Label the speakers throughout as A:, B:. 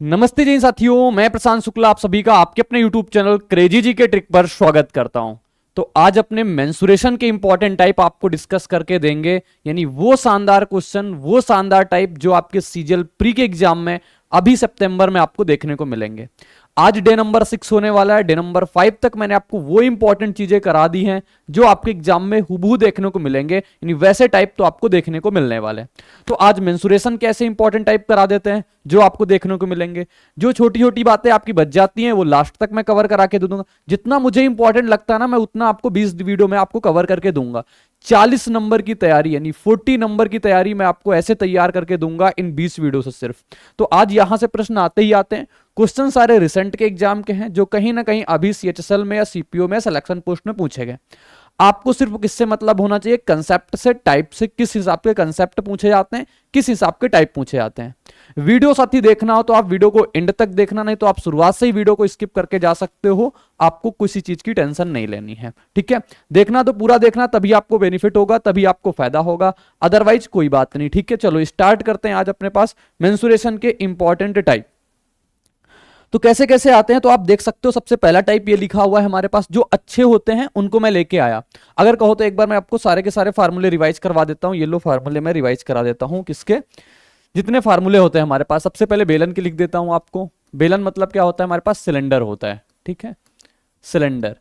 A: नमस्ते जी साथियों, मैं प्रशांत शुक्ला आप सभी का आपके अपने YouTube चैनल क्रेजी जी के ट्रिक पर स्वागत करता हूं। तो आज अपने मेंसुरेशन के इंपॉर्टेंट टाइप आपको डिस्कस करके देंगे, यानी वो शानदार क्वेश्चन, वो शानदार टाइप जो आपके सीजीएल प्री के एग्जाम में अभी सितंबर में आपको देखने को मिलेंगे। आज डे नंबर 6 होने वाला है। डे नंबर 5 तक मैंने आपको वो इंपॉर्टेंट चीजें करा दी हैं जो आपके एग्जाम में हुबहू देखने को मिलेंगे, यानी वैसे टाइप तो आपको देखने को मिलने वाले हैं। तो आज मेंसुरेशन कैसे इंपॉर्टेंट टाइप करा देते हैं जो आपको देखने को मिलेंगे। जो छोटी छोटी बातें आपकी बच जाती हैं वो लास्ट तक मैं कवर करा के दे दूंगा। जितना मुझे इंपॉर्टेंट लगता है ना, मैं उतना आपको 20 वीडियो में आपको कवर करके दूंगा। 40 नंबर की तैयारी यानी 40 नंबर की तैयारी मैं आपको ऐसे तैयार करके दूंगा इन 20 वीडियो से सिर्फ। तो आज यहां से प्रश्न आते ही आते हैं। क्वेश्चन सारे रिसेंट के एग्जाम के हैं जो कहीं ना कहीं अभी सीएचएसएल में या सीपीओ में सिलेक्शन पोस्ट में पूछे गए। आपको सिर्फ किससे मतलब होना चाहिए, कंसेप्ट से, टाइप से। किस हिसाब के कंसेप्ट पूछे जाते हैं, किस हिसाब के टाइप पूछे जाते हैं। वीडियो साथ ही देखना हो तो आप वीडियो को एंड तक देखना, नहीं तो आप शुरुआत से ही वीडियो को स्किप करके जा सकते हो। आपको किसी चीज की टेंशन नहीं लेनी है, ठीक है। देखना तो पूरा देखना, तभी आपको बेनिफिट होगा, तभी आपको फायदा होगा, अदरवाइज कोई बात नहीं, ठीक है। चलो स्टार्ट करते हैं आज अपने पास मेंसुरेशन के इंपॉर्टेंट टाइप। तो कैसे कैसे आते हैं तो आप देख सकते हो। सबसे पहला टाइप ये लिखा हुआ है हमारे पास, जो अच्छे होते हैं उनको मैं लेके आया। अगर कहो तो एक बार मैं आपको सारे के सारे फार्मूले रिवाइज करवा देता हूं। ये लो फार्मूले मैं रिवाइज करा देता हूं, किसके, जितने फार्मूले होते हैं हमारे पास। सबसे पहले बेलन के लिख देता हूं आपको। बेलन मतलब क्या होता है, हमारे पास सिलेंडर होता है, ठीक है। सिलेंडर,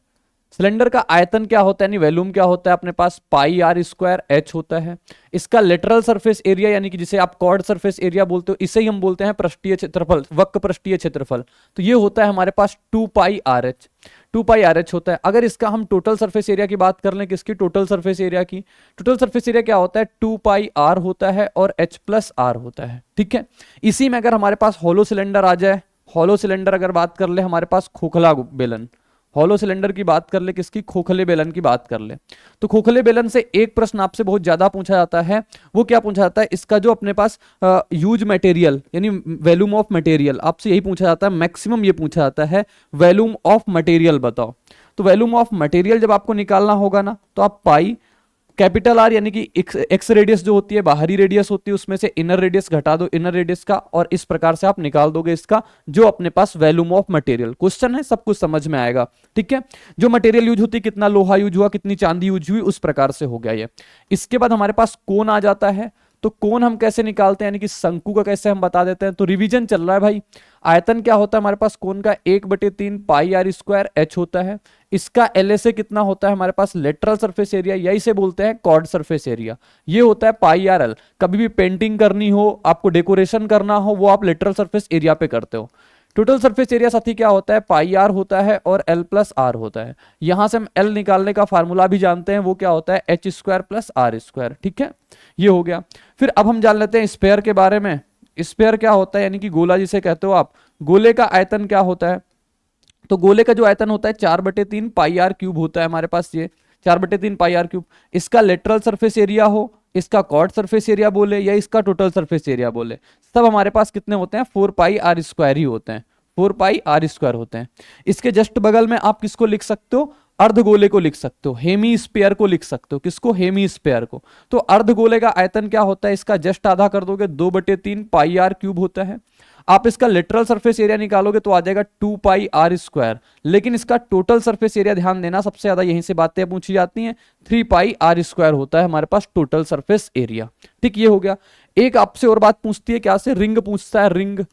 A: सिलेंडर का आयतन क्या होता है, यानी वॉल्यूम क्या होता है अपने पास, पाई आर स्क्वायर एच होता है। इसका लेटरल सरफेस एरिया, यानी कि जिसे आप कॉर्ड सरफेस एरिया बोलते हो, इसे ही हम बोलते हैं पृष्ठीय क्षेत्रफल, वक्र पृष्ठीय क्षेत्रफल। तो ये होता है हमारे पास 2 पाई आर एच, 2 पाई आर एच होता है। अगर इसका हम टोटल सरफेस एरिया की बात कर लें, किसकी, टोटल सरफेस एरिया की, टोटल सरफेस एरिया क्या होता है, 2 पाई आर होता है और एच प्लस आर होता है, ठीक है। इसी में अगर हमारे पास हॉलो सिलेंडर आ जाए, हॉलो सिलेंडर अगर बात कर ले, हमारे पास खोखला बेलन, हॉलो सिलेंडर की बात कर ले, किसकी, खोखले बेलन की बात कर ले। तो खोखले बेलन से एक प्रश्न आपसे बहुत ज्यादा पूछा जाता है। वो क्या पूछा जाता है, इसका जो अपने पास यूज मटेरियल यानी वॉल्यूम ऑफ मटेरियल, आपसे यही पूछा जाता है। मैक्सिमम ये पूछा जाता है वॉल्यूम ऑफ मटेरियल बताओ। तो वॉल्यूम ऑफ मटेरियल जब आपको निकालना होगा ना, तो आप पाई कैपिटल आर यानी कि एक्स रेडियस जो होती है, बाहरी रेडियस होती है, उसमें से इनर रेडियस घटा दो इनर रेडियस का, और इस प्रकार से आप निकाल दोगे इसका जो अपने पास वॉल्यूम ऑफ मटेरियल। क्वेश्चन है, सब कुछ समझ में आएगा, ठीक है। जो मटेरियल यूज होती है, कितना लोहा यूज हुआ, कितनी चांदी यूज हुई, उस प्रकार से हो गया ये। इसके बाद हमारे पास कोण आ जाता है। तो कोण हम कैसे निकालते हैं, यानी कि शंकु का कैसे हम बता देते हैं। तो रिवीजन चल रहा है भाई। आयतन क्या होता है हमारे पास कोण का, 1/3 पाई आर स्क्वायर एच होता है। इसका एलएसए कितना होता है हमारे पास, लेटरल सरफेस एरिया, यही से बोलते हैं कॉर्ड सरफेस एरिया। ये होता है पाई आर एल। कभी भी पेंटिंग करनी हो, आपको डेकोरेशन करना हो, वो आप लेटरल सरफेस एरिया पे करते हो। टोटल सरफेस एरिया साथी क्या होता है, पाई आर होता है और एल प्लस आर होता है। यहां से हम एल निकालने का फार्मूला भी जानते हैं, वो क्या होता है, h square plus r square, ठीक है। ये हो गया। फिर अब हम जान लेते हैं स्फेयर के बारे में। स्फेयर क्या होता है, यानी कि गोला जिसे कहते हो आप। गोले का आयतन क्या होता है, तो गोले का जो आयतन होता है 4/3 पाई आर क्यूब होता है हमारे पास। ये 4/3 पाई आर क्यूब। इसका लेटरल सरफेस एरिया हो, इसका कॉर्ड सरफेस एरिया बोले, या इसका टोटल सरफेस एरिया बोले, सब हमारे पास कितने होते हैं, 4 पाई आर स्क्वायर ही होते हैं। 4 पाई आर स्क्वायर होते हैं। इसके जस्ट बगल में आप किसको लिख सकते हो, अर्धगोले को लिख सकते हो, हेमी स्पेयर को लिख सकते हो। किसको, हेमी स्पेयर को। तो अर्धगोले का आयतन क्या होता है, इसका जस्ट आधा कर दोगे, 2/3 पाई आर क्यूब होता है। आप इसका लेटरल सरफेस एरिया निकालोगे तो आ जाएगा 2 पाई आर स्क्वायर। लेकिन इसका टोटल सरफेस एरिया ध्यान देना, सबसे ज्यादा यहीं से बातें पूछी जाती हैं। 3 पाई आर स्क्वायर होता है हमारे पास टोटल सरफेस एरिया, ठीक। ये हो गया। एक आपसे और बात पूछती है, क्या से, रिंग पूछता है, रिंग।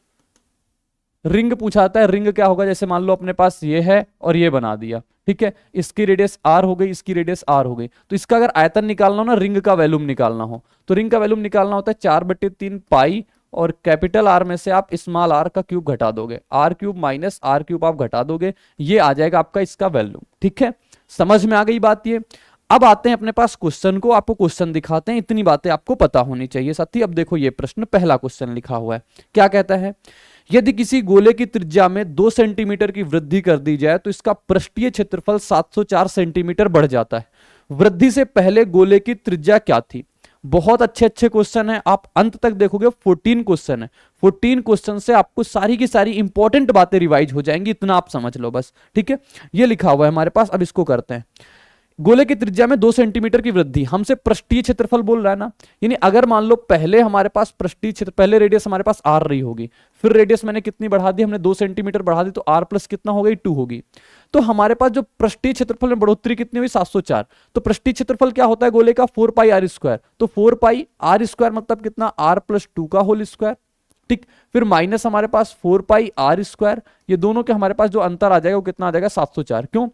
A: रिंग पूछाता है, रिंग क्या होगा, जैसे मान लो अपने पास ये है और ये बना दिया, ठीक है। इसकी रेडियस आर हो गई, इसकी रेडियस आर हो गई। तो इसका अगर आयतन निकालना हो ना, रिंग का वॉल्यूम निकालना हो, तो रिंग का वॉल्यूम निकालना होता है 4/3 पाई, और कैपिटल आर में से आप स्मॉल आर का क्यूब घटा दोगे, r cube minus r cube आप घटा दोगे, ये आ जाएगा आपका इसका वैल्यू, ठीक है। समझ में आ गई बात ये। अब आते हैं अपने पास क्वेश्चन को, आपको क्वेश्चन दिखाते हैं। इतनी बातें आपको पता होनी चाहिए साथी। अब देखो ये प्रश्न, पहला क्वेश्चन लिखा हुआ है, क्या कहता है, यदि किसी गोले की त्रिज्या में 2 सेंटीमीटर की वृद्धि कर दी जाए तो इसका पृष्ठीय क्षेत्रफल 704 सेंटीमीटर बढ़ जाता है। वृद्धि से पहले गोले की त्रिज्या क्या थी। बहुत अच्छे अच्छे क्वेश्चन है, आप अंत तक देखोगे 14 क्वेश्चन है। 14 क्वेश्चन से आपको सारी की सारी इंपॉर्टेंट बातें रिवाइज हो जाएंगी, इतना आप समझ लो बस, ठीक है। ये लिखा हुआ है हमारे पास। अब इसको करते हैं। गोले की त्रिज्या में 2 सेंटीमीटर की वृद्धि, हमसे पृष्ठीय क्षेत्रफल बोल रहा है ना। यानी अगर मान लो पहले हमारे पास पृष्ठीय क्षेत्र, पहले रेडियस हमारे पास आर रही होगी, फिर रेडियस मैंने कितनी बढ़ा दी, हमने 2 सेंटीमीटर बढ़ा दी, तो आर प्लस कितना हो गई 2 होगी। तो हमारे पास जो पृष्ठीय क्षेत्रफल में बढ़ोतरी कितनी हुई 704। तो पृष्ठीय क्षेत्रफल क्या होता है गोले का 4 पाई आर स्क्वायर, तो 4 पाई आर स्क्वायर मतलब कितना आर प्लस 2 का होल स्क्वायर। ठीक, फिर माइनस हमारे पास 4 पाई आर स्क्वायर, ये दोनों के हमारे पास जो अंतर आ जाएगा वो कितना आ जाएगा 704। क्यों,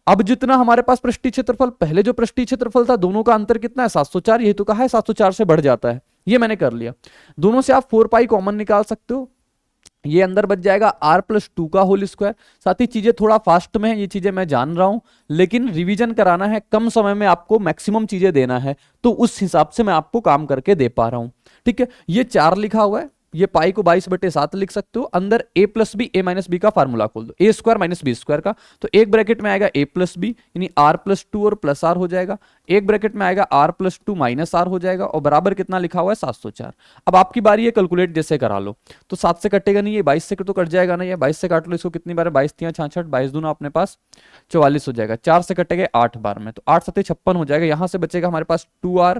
A: अब जितना हमारे पास पृष्ठीय क्षेत्रफल, पहले जो पृष्ठीय क्षेत्रफल था दोनों का अंतर कितना है 704, यही तो कहा है 704 से बढ़ जाता है, ये मैंने कर लिया। दोनों से आप 4 पाई कॉमन निकाल सकते हो, ये अंदर बच जाएगा आर प्लस 2 का होल स्क्वायर। साथ ही चीजें थोड़ा फास्ट में है, ये चीजें मैं जान रहा हूं, लेकिन रिवीजन कराना है, कम समय में आपको मैक्सिमम चीजें देना है, तो उस हिसाब से मैं आपको काम करके दे पा रहा हूं। ठीक है, ये 4 लिखा हुआ है, ये पाई को 22/7 लिख सकते हो, अंदर a plus b a minus b का फार्मूला खोल दो, a square minus b square का, तो एक ब्रैकेट में आएगा a प्लस बी यानी r प्लस 2 और प्लस r हो जाएगा, एक ब्रैकेट में आएगा r प्लस 2 माइनस r हो जाएगा, और बराबर कितना लिखा हुआ है 704। अब आपकी बारी है कैलकुलेट जैसे करा लो, तो 7 से कटेगा नहीं, ये 22 से तो कट जाएगा ना, ये 22 से काट लो इसको, कितनी बार 22 3 66, 22 दूना अपने पास 44 हो जाएगा, 4 से कटेगा 8 बार में, तो 8 7 56 हो जाएगा। यहां से बचेगा हमारे पास 2r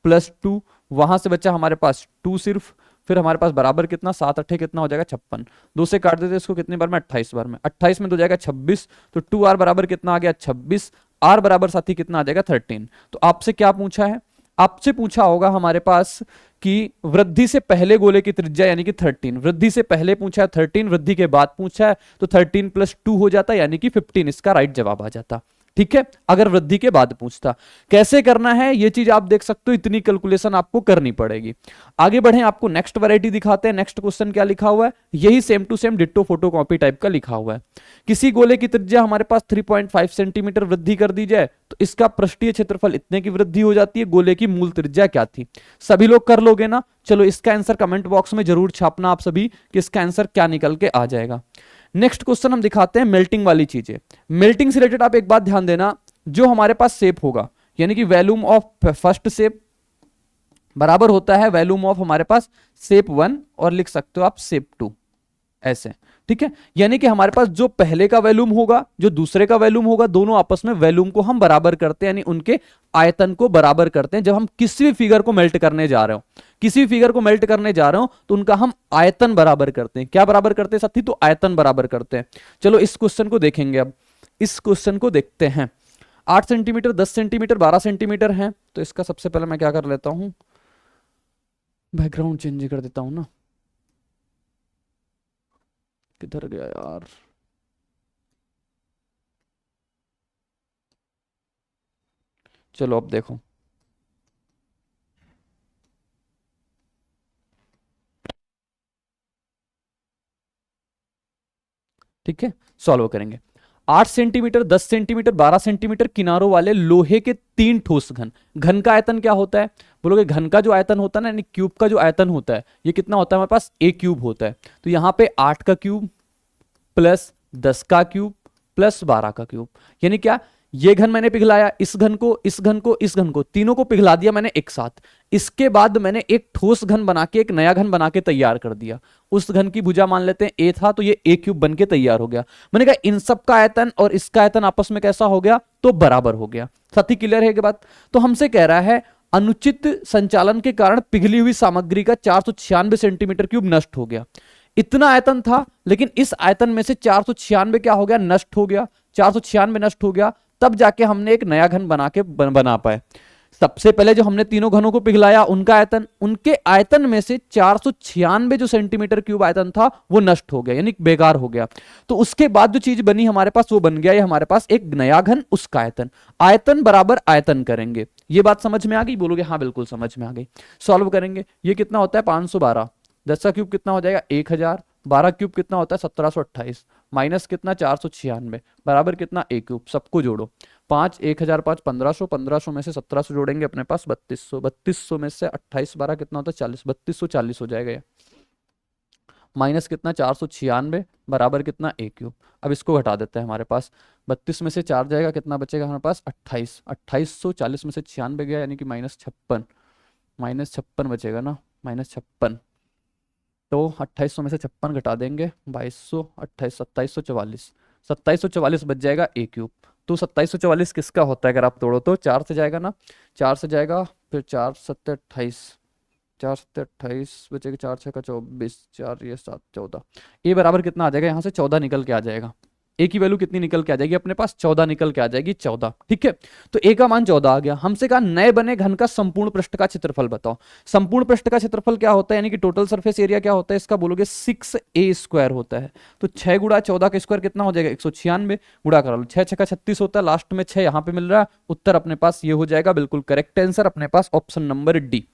A: प्लस 2, वहां से बचा हमारे पास 2 सिर्फ, फिर हमारे पास बराबर कितना 7 8 कितना हो जाएगा 56, 2 से काट देते इसको कितनी बार में 28 बार में, 28 में तो जाएगा 26, तो 2r बराबर कितना आ गया 26, r बराबर साथी कितना आ जाएगा 13। तो आपसे क्या पूछा है, आपसे पूछा होगा हमारे पास कि वृद्धि से पहले गोले की त्रिज्या यानी कि 13, वृद्धि से पहले पूछा है 13, वृद्धि के बाद पूछा है तो 13 प्लस 2 हो जाता यानी कि 15, इसका राइट जवाब आ जाता। ठीक है, अगर वृद्धि के बाद पूछता। कैसे करना है ये चीज आप देख सकते हो, इतनी कैलकुलेशन आपको करनी पड़ेगी। आगे बढ़े, आपको नेक्स्ट वैरायटी दिखाते हैं। नेक्स्ट क्वेश्चन क्या लिखा हुआ है, यही same to same ditto photocopy type का लिखा हुआ है। किसी गोले की त्रिज्या हमारे पास 3.5 सेंटीमीटर वृद्धि कर दी जाए तो इसका पृष्ठीय क्षेत्रफल इतने की वृद्धि हो जाती है, गोले की मूल त्रिज्या क्या थी। सभी लोग कर लोगे ना, चलो इसका आंसर कमेंट बॉक्स में जरूर छापना आप सभी कि इसका आंसर क्या निकल के आ जाएगा। नेक्स्ट क्वेश्चन हम दिखाते हैं मेल्टिंग वाली चीजें। मेल्टिंग से रिलेटेड आप एक बात ध्यान देना, जो हमारे पास शेप होगा यानी कि वॉल्यूम ऑफ फर्स्ट शेप बराबर होता है वॉल्यूम ऑफ हमारे पास शेप 1, और लिख सकते हो आप शेप 2 ऐसे। ठीक है, यानी कि हमारे पास जो पहले का वॉल्यूम होगा जो दूसरे का वॉल्यूम होगा, दोनों आपस में वॉल्यूम को हम बराबर करते हैं, यानी उनके आयतन को बराबर करते हैं। जब हम किसी भी फिगर को मेल्ट करने जा रहे हो, किसी भी फिगर को मेल्ट करने जा रहे हो तो उनका हम आयतन बराबर करते हैं। क्या बराबर करते हैं साथी, तो आयतन बराबर करते हैं। चलो इस क्वेश्चन को देखेंगे, अब इस क्वेश्चन को देखते हैं। 8 सेंटीमीटर 10 सेंटीमीटर 12 सेंटीमीटर है, तो इसका सबसे पहले मैं क्या कर लेता हूं, बैकग्राउंड चेंज कर देता हूं ना, किधर गया यार, चलो अब देखो। ठीक है, सॉल्व करेंगे। 8 सेंटीमीटर 10 सेंटीमीटर 12 सेंटीमीटर किनारों वाले लोहे के 3 ठोस घन, घन का आयतन क्या होता है, बोलोगे घन का जो आयतन होता है ना, यानी क्यूब का जो आयतन होता है, ये कितना होता है हमारे पास a क्यूब होता है। तो यहां पे 8 का क्यूब प्लस 10 का क्यूब प्लस 12 का क्यूब, यानी क्या, ये घन मैंने पिघलाया, इस घन को इस घन को इस घन को, तीनों को पिघला दिया मैंने एक साथ। इसके बाद मैंने एक ठोस घन बना के, एक नया घन बना के तैयार कर दिया। उस घन की भुजा मान लेते हैं ए था, तो ये a क्यूब बन के तैयार हो गया। मैंने कहा इन सब का आयतन और इसका आयतन आपस में कैसा हो गया, तो बराबर हो गया। साथी क्लियर है कि बात। तो हमसे कह रहा है अनुचित संचालन के कारण पिघली हुई सामग्री का 496 सेंटीमीटर क्यूब नष्ट हो गया। इतना आयतन था, लेकिन इस आयतन में से 496 क्या हो गया, नष्ट हो गया। 496 नष्ट हो गया, तब जाके हमने एक नया घन बना पाए। सबसे पहले जो हमने तीनों घनों को पिघलाया उनका आयतन, उनके आयतन में से 496 जो सेंटीमीटर क्यूब आयतन था वो नष्ट हो गया, यानी बेकार हो गया। तो उसके बाद जो चीज बनी हमारे पास वो बन गया ये हमारे पास एक नया घन, उसका आयतन। आयतन बराबर आयतन करेंगे, ये बात समझ में आ गई, बोलोगे हाँ बिल्कुल समझ में आ गई। सॉल्व करेंगे, ये कितना होता है 512, 10 का क्यूब कितना हो जाएगा 1000, 12 क्यूब कितना होता है 1728, माइनस कितना 496 बराबर कितना a क्यूब। सबको जोड़ो, 5 1005 1500, 1500 में से 1700 जोड़ेंगे अपने पास 3200, 3200 में से 28 12 कितना होता है 40, 3240 हो जाएगा ये। माइनस कितना 496 बराबर कितना a क्यूब। अब इसको घटा देते हैं, हमारे पास 32 में से 4 जाएगा, कितना बचेगा हमारे पास 28, 2840 में से 96 गया यानी कि -56, -56 बचेगा ना, -56। तो 2800 में से 56 घटा देंगे 2200, 28 2744, 2744 बच जाएगा a क्यूब। तो 2744 किसका होता है? अगर आप तोड़ो तो 4 से जाएगा ना, 4 से जाएगा, फिर 4 7 28, 4 7 28 बचेगा, 4 6 का 24, 4 ये 7 14, ए बराबर कितना आ जाएगा? यहाँ से 14 निकल के आ जाएगा। ए की वैल्यू कितनी निकल के आ जाएगी अपने पास? 14 निकल के आ जाएगी, 14। ठीक है, तो ए का मान 14 आ गया। हमसे कहा नए बने घन का संपूर्ण पृष्ठ का क्षेत्रफल बताओ। संपूर्ण पृष्ठ का क्षेत्रफल क्या होता है, यानी कि टोटल सरफेस एरिया क्या होता है इसका? बोलोगे 6a² होता है। तो 6 गुणा 14 का स्क्वायर कितना हो जाएगा? 196। गुणा करा लो, 6 6 का 36 होता है, लास्ट में 6 यहाँ पे मिल रहा है। उत्तर अपने पास ये हो जाएगा, बिल्कुल करेक्ट आंसर अपने पास ऑप्शन नंबर डी।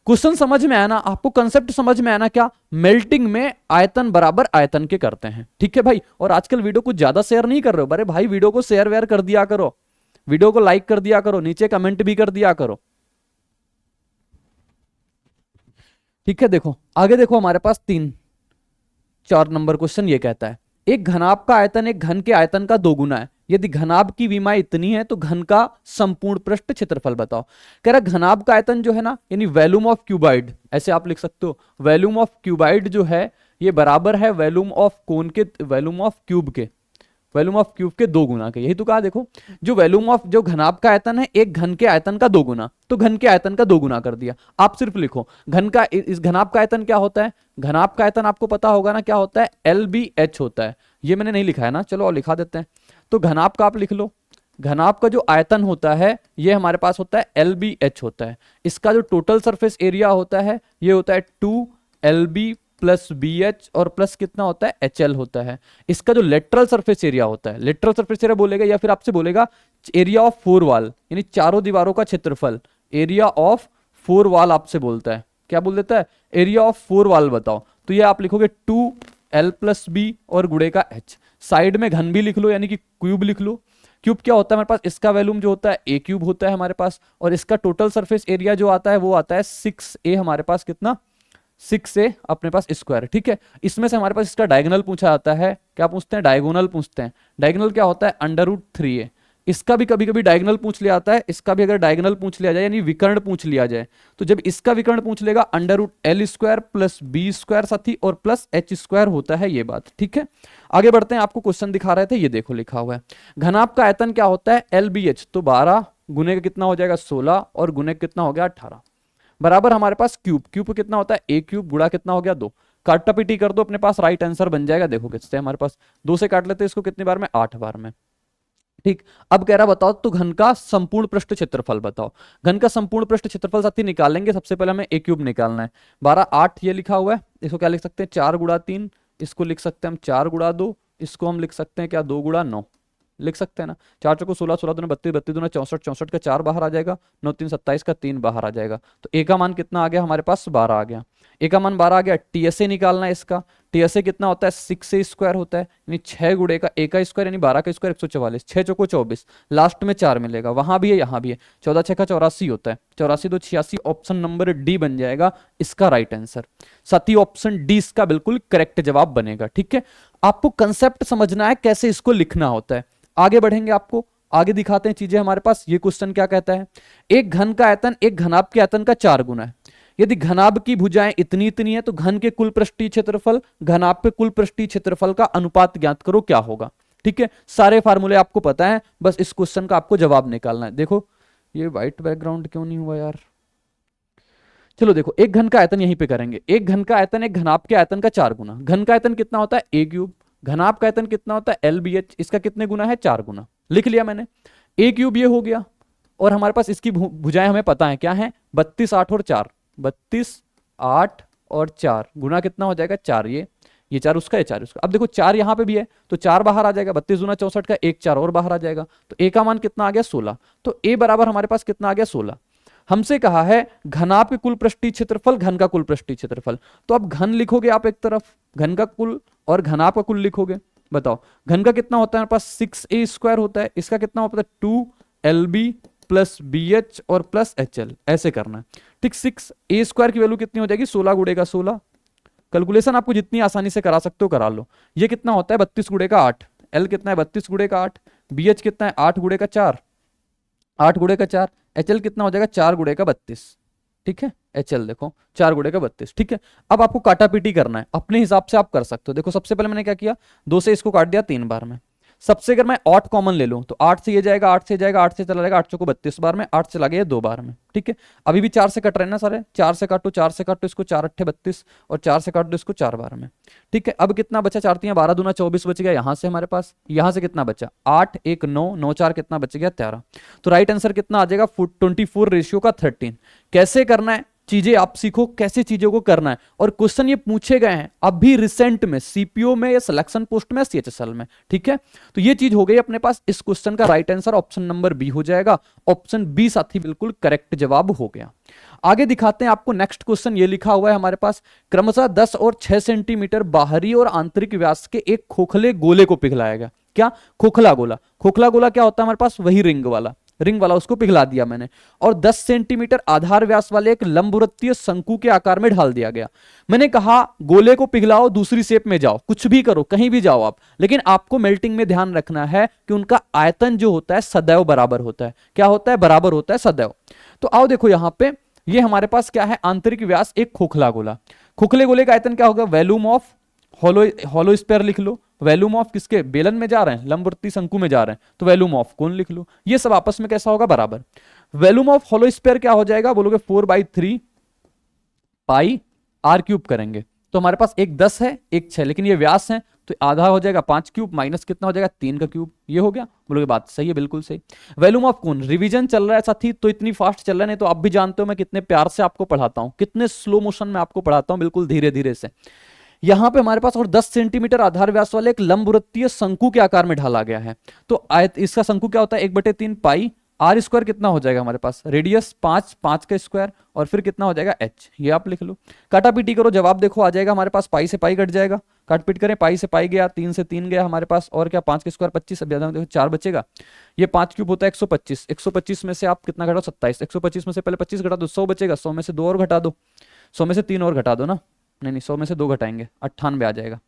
A: क्वेश्चन समझ में आया ना आपको? कंसेप्ट समझ में आया ना? क्या मेल्टिंग में आयतन बराबर आयतन के करते हैं। ठीक है भाई, और आजकल वीडियो को ज्यादा शेयर नहीं कर रहे हो। अरे भाई वीडियो को शेयर वेयर कर दिया करो, वीडियो को लाइक कर दिया करो, नीचे कमेंट भी कर दिया करो। ठीक है, देखो आगे देखो, हमारे पास 4 नंबर क्वेश्चन ये कहता है एक घनाभ का आयतन एक घन के आयतन का 2 गुना है। यदि घनाभ की विमाएं इतनी है तो घन का संपूर्ण पृष्ठ क्षेत्रफल बताओ। कह रहा घनाभ का आयतन जो है ना, यानी वॉल्यूम ऑफ क्यूबाइड, ऐसे आप लिख सकते हो, वॉल्यूम ऑफ क्यूबाइड जो है ये बराबर है वॉल्यूम ऑफ कोन के, वॉल्यूम ऑफ क्यूब के, वॉल्यूम ऑफ क्यूब के 2 गुना के। यही तो कहा, देखो जो वॉल्यूम ऑफ जो घनाभ का आयतन है एक घन के आयतन का 2 गुना, तो घन के आयतन का 2 गुना कर दिया। आप सिर्फ लिखो घन का, इस घनाभ का आयतन क्या होता है? घनाभ का आयतन आपको पता होगा ना क्या होता है? LBH होता है। ये मैंने नहीं लिखा है ना, चलो और लिखा देते हैं। तो घनाभ का आप लिख लो, घनाभ का जो आयतन होता है ये हमारे पास होता है LBH होता है। इसका जो टोटल सरफेस एरिया होता है ये होता है 2LB प्लस BH और प्लस कितना होता है? HL होता है। इसका जो लेटरल सरफेस एरिया होता है, लेटरल सरफेस एरिया बोलेगा या फिर आपसे बोलेगा एरिया ऑफ 4 वॉल, यानी चारों दीवारों का क्षेत्रफल, एरिया ऑफ 4 वॉल आपसे बोलता है। क्या बोल देता है? एरिया ऑफ 4 वॉल बताओ। तो ये आप लिखोगे 2L प्लस B और गुणे का H। साइड में घन भी लिख लो, यानी कि क्यूब लिख लो। क्यूब क्या होता है हमारे पास? इसका वैल्यूम जो होता है A³ होता है हमारे पास, और इसका टोटल सरफेस एरिया जो आता है वो आता है 6A हमारे पास, कितना? 6A अपने पास स्क्वायर। ठीक है, इसमें से हमारे पास इसका डायगोनल पूछा जाता है। क्या पूछते हैं? डायगोनल पूछते हैं। डायगोनल क्या होता है? √3A। इसका भी कभी कभी डायगोनल पूछ लिया जाता है। इसका भी अगर डायगोनल पूछ लिया जाए, यानी विकर्ण पूछ लिया जाए, तो जब इसका विकर्ण पूछ लेगा √L² प्लस B² साथी और प्लस H² होता है ये बात। ठीक है, आगे बढ़ते हैं। आपको क्वेश्चन दिखा रहे थे, ये देखो लिखा हुआ है घनाभ का आयतन क्या होता है? LBH। तो 12 गुने का कितना हो जाएगा? 16 और गुने कितना हो गया? 18 बराबर हमारे पास क्यूब, क्यूब कितना होता है? A³ गुणा कितना हो गया? 2। काटा पीटी कर दो, अपने पास राइट आंसर बन जाएगा। देखो किससे हमारे पास 2 से काट लेते हैं इसको, कितनी बार में? 8 बार में। ठीक, अब कह रहा बताओ तो घन का संपूर्ण पृष्ठ क्षेत्रफल बताओ। घन का संपूर्ण पृष्ठ क्षेत्रफल साथी निकालेंगे। सबसे पहले हमें A³ निकालना है। 12 8 ये लिखा हुआ है, इसको क्या लिख सकते हैं? 4 गुणा 3, इसको लिख सकते हैं हम 4 गुणा 2, इसको हम लिख सकते हैं क्या? 2 गुणा 9 लिख सकते हैं ना। 4 चौको 16, 16 दूना 32, 32 दूना 64, 64 का 4 बाहर आ जाएगा, 9 3 27 का 3 बाहर आ जाएगा। तो ए का मान कितना आ गया हमारे पास? 12 आ गया। ए का मान 12 आ गया। TSA निकालना है इसका। TSA कितना होता है? 6A² होता है, यानी 6 गुणे का A का स्क्वायर, यानी 12 का स्क्वायर 144, 6 चौको 24, लास्ट में 4 मिलेगा, वहां भी है यहाँ भी है। 14 6 का 84 होता है, 84 2 86, ऑप्शन नंबर डी बन जाएगा इसका राइट आंसर। साथी ऑप्शन डी इसका बिल्कुल करेक्ट जवाब बनेगा। ठीक है, आपको कंसेप्ट समझना है कैसे इसको लिखना होता है। आगे बढ़ेंगे, आपको आगे दिखाते हैं चीजें हमारे पास। ये क्वेश्चन क्या कहता है? एक घन का आयतन एक घनाभ के आयतन का 4 गुना है। यदि घनाभ की भुजाएं इतनी इतनी है तो घन के कुल पृष्ठीय क्षेत्रफल घनाभ के कुल पृष्ठीय क्षेत्रफल का अनुपात ज्ञात करो, क्या होगा? ठीक है, सारे फार्मूले आपको पता है, बस इस क्वेश्चन का आपको जवाब निकालना है। देखो ये व्हाइट बैकग्राउंड क्यों नहीं हुआ यार? चलो देखो, एक घन का आयतन यहीं पे करेंगे। एक घन का आयतन एक घनाभ के आयतन का 4 गुना। घन का आयतन कितना होता है? A³। घनाभ का आयतन कितना होता है? LBH। इसका कितने गुना है? 4 गुना। लिख लिया मैंने। A³ ये हो गया, और हमारे पास इसकी भुजाएं हमें पता है क्या है? 32 8 और 4, 32 8 और 4 गुना कितना हो जाएगा? 4। ये 4 उसका, ये 4 उसका। अब देखो 4 यहां पे भी है तो 4 बाहर आ जाएगा, 32 दूना 64 का, एक 4 और बाहर आ जाएगा। तो A का मान कितना आ गया? 16। तो A बराबर हमारे पास कितना आ गया? 16। हमसे कहा है घनाभ के कुल पृष्ठीय क्षेत्रफल घन का कुल पृष्ठीय क्षेत्रफल। तो अब घन लिखोगे आप एक तरफ, घन का कुल, और घनाभ का कुल लिखोगे। बताओ घन का कितना होता है हमारे पास? 6A² होता है। इसका कितना होता है? 2LB प्लस BH और प्लस HL, ऐसे करना है। ठीक, 6A² की वैल्यू कितनी हो जाएगी? 16 गुणे का 16। कैलकुलेशन आपको जितनी आसानी से करा सकते हो करा लो। ये कितना होता है? 32 गुणे का 8। L कितना है? 32 गुणे का 8। BH कितना है? 8 गुणे का 4, 8 गुणे का 4। HL कितना हो जाएगा? 4 गुणे का 32। ठीक है, HL देखो 4 गुणे का 32। ठीक है, अब आपको काटा पीटी करना है, अपने हिसाब से आप कर सकते हो। देखो सबसे पहले मैंने क्या किया? 2 से इसको काट दिया 3 बार में। सबसे अगर मैं 8 कॉमन ले लूं तो 8 से ये जाएगा, 8 से जाएगा, 8 से चला जाएगा, 8 चौको 32 बार में, 8 चला गया 2 बार में, ठीक है। अभी भी 4 से कट रहे हैं ना सारे, 4 से काटो, 4 से काटो इसको, 4 अट्ठे 32 और 4 से काट दो इसको 4 बार में, ठीक है। अब कितना बचा, 4 3 12 दूना 24 बच गया यहां से हमारे पास, यहां से कितना बचा 8 1 9 9 4 कितना बच गया 13। तो राइट आंसर कितना आ जाएगा 24 रेशियो का 13। कैसे करना है चीजें आप सीखो, कैसे चीजों को करना है, और क्वेश्चन ये पूछे गए हैं अभी रिसेंट में सीपीओ में या सिलेक्शन पोस्ट में, सीएचएसएल में, ठीक है। तो ये चीज हो गई अपने पास, इस क्वेश्चन का right answer option number B हो जाएगा। ऑप्शन बी साथी बिल्कुल करेक्ट जवाब हो गया। आगे दिखाते हैं आपको नेक्स्ट क्वेश्चन, ये लिखा हुआ है हमारे पास, क्रमशः 10 और 6 सेंटीमीटर बाहरी और आंतरिक व्यास के एक खोखले गोले को पिघलाया गया। क्या, खोखला गोला। खोखला गोला क्या होता है हमारे पास, वही रिंग वाला, रिंग वाला उसको पिघला दिया मैंने, और 10 सेंटीमीटर आधार व्यास वाले एक लंबवृत्तीय शंकु के आकार में ढाल दिया गया। मैंने कहा गोले को पिघलाओ, दूसरी शेप में जाओ, कुछ भी करो, कहीं भी जाओ आप, लेकिन आपको मेल्टिंग में ध्यान रखना है कि उनका आयतन जो होता है सदैव बराबर होता है। क्या होता है, बराबर होता है सदैव। तो आओ देखो यहां पे, ये हमारे पास क्या है, आंतरिक व्यास एक खोखला गोला। खोखले गोले का आयतन क्या होगा, वॉल्यूम ऑफ हॉलो स्फीयर लिख लो, वॉल्यूम ऑफ किसके, बेलन में जा रहे हैं, लंबवृत्तीय शंकु में जा रहे हैं, तो वॉल्यूम ऑफ कोन लिख लो। ये सब आपस में कैसा होगा, बराबर। वॉल्यूम ऑफ हॉलो स्फीयर क्या हो जाएगा, बोलोगे 4/3 पाई आर क्यूब करेंगे, तो हमारे पास एक 10 है एक 6, लेकिन ये व्यास है तो आधा हो जाएगा 5 क्यूब, माइनस कितना हो जाएगा 3 का क्यूब, ये हो गया। बोलोगे बात सही है, बिल्कुल सही। वॉल्यूम ऑफ कोन, रिवीजन चल रहा है साथी, तो इतनी फास्ट चल रहा है, नहीं तो आप भी जानते हो मैं कितने प्यार से आपको पढ़ाता हूं, कितने स्लो मोशन में आपको पढ़ाता हूं, बिल्कुल धीरे धीरे से। यहां पे हमारे पास और 10 सेंटीमीटर आधार व्यास वाले एक लंबवृत्तीय शंकु के आकार में ढाला गया है। तो आयत, इसका शंकु क्या होता है, 1/3 पाई आर स्क्वायर कितना हो जाएगा हमारे पास, रेडियस 5 5 का स्क्वायर, और फिर कितना हो जाएगा एच, ये आप लिख लो। काटा पीटी करो, जवाब देखो आ जाएगा हमारे पास, पाई से पाई कट जाएगा, काट पीट करें, पाई से पाई गया, 3 से 3 गया हमारे पास, और क्या 5 का स्क्वायर 25, अब देखो 4 बचेगा। ये 5 क्यूब होता है 125, 125 में से आप कितना घटाओ 27, 125 में से पहले 25 घटा दो, 100 बचेगा, 100 में से 2 और घटा दो, 100 में से 3 और घटा दो ना, नहीं 100 में से 2 घटाएंगे, 98 आ जाएगा,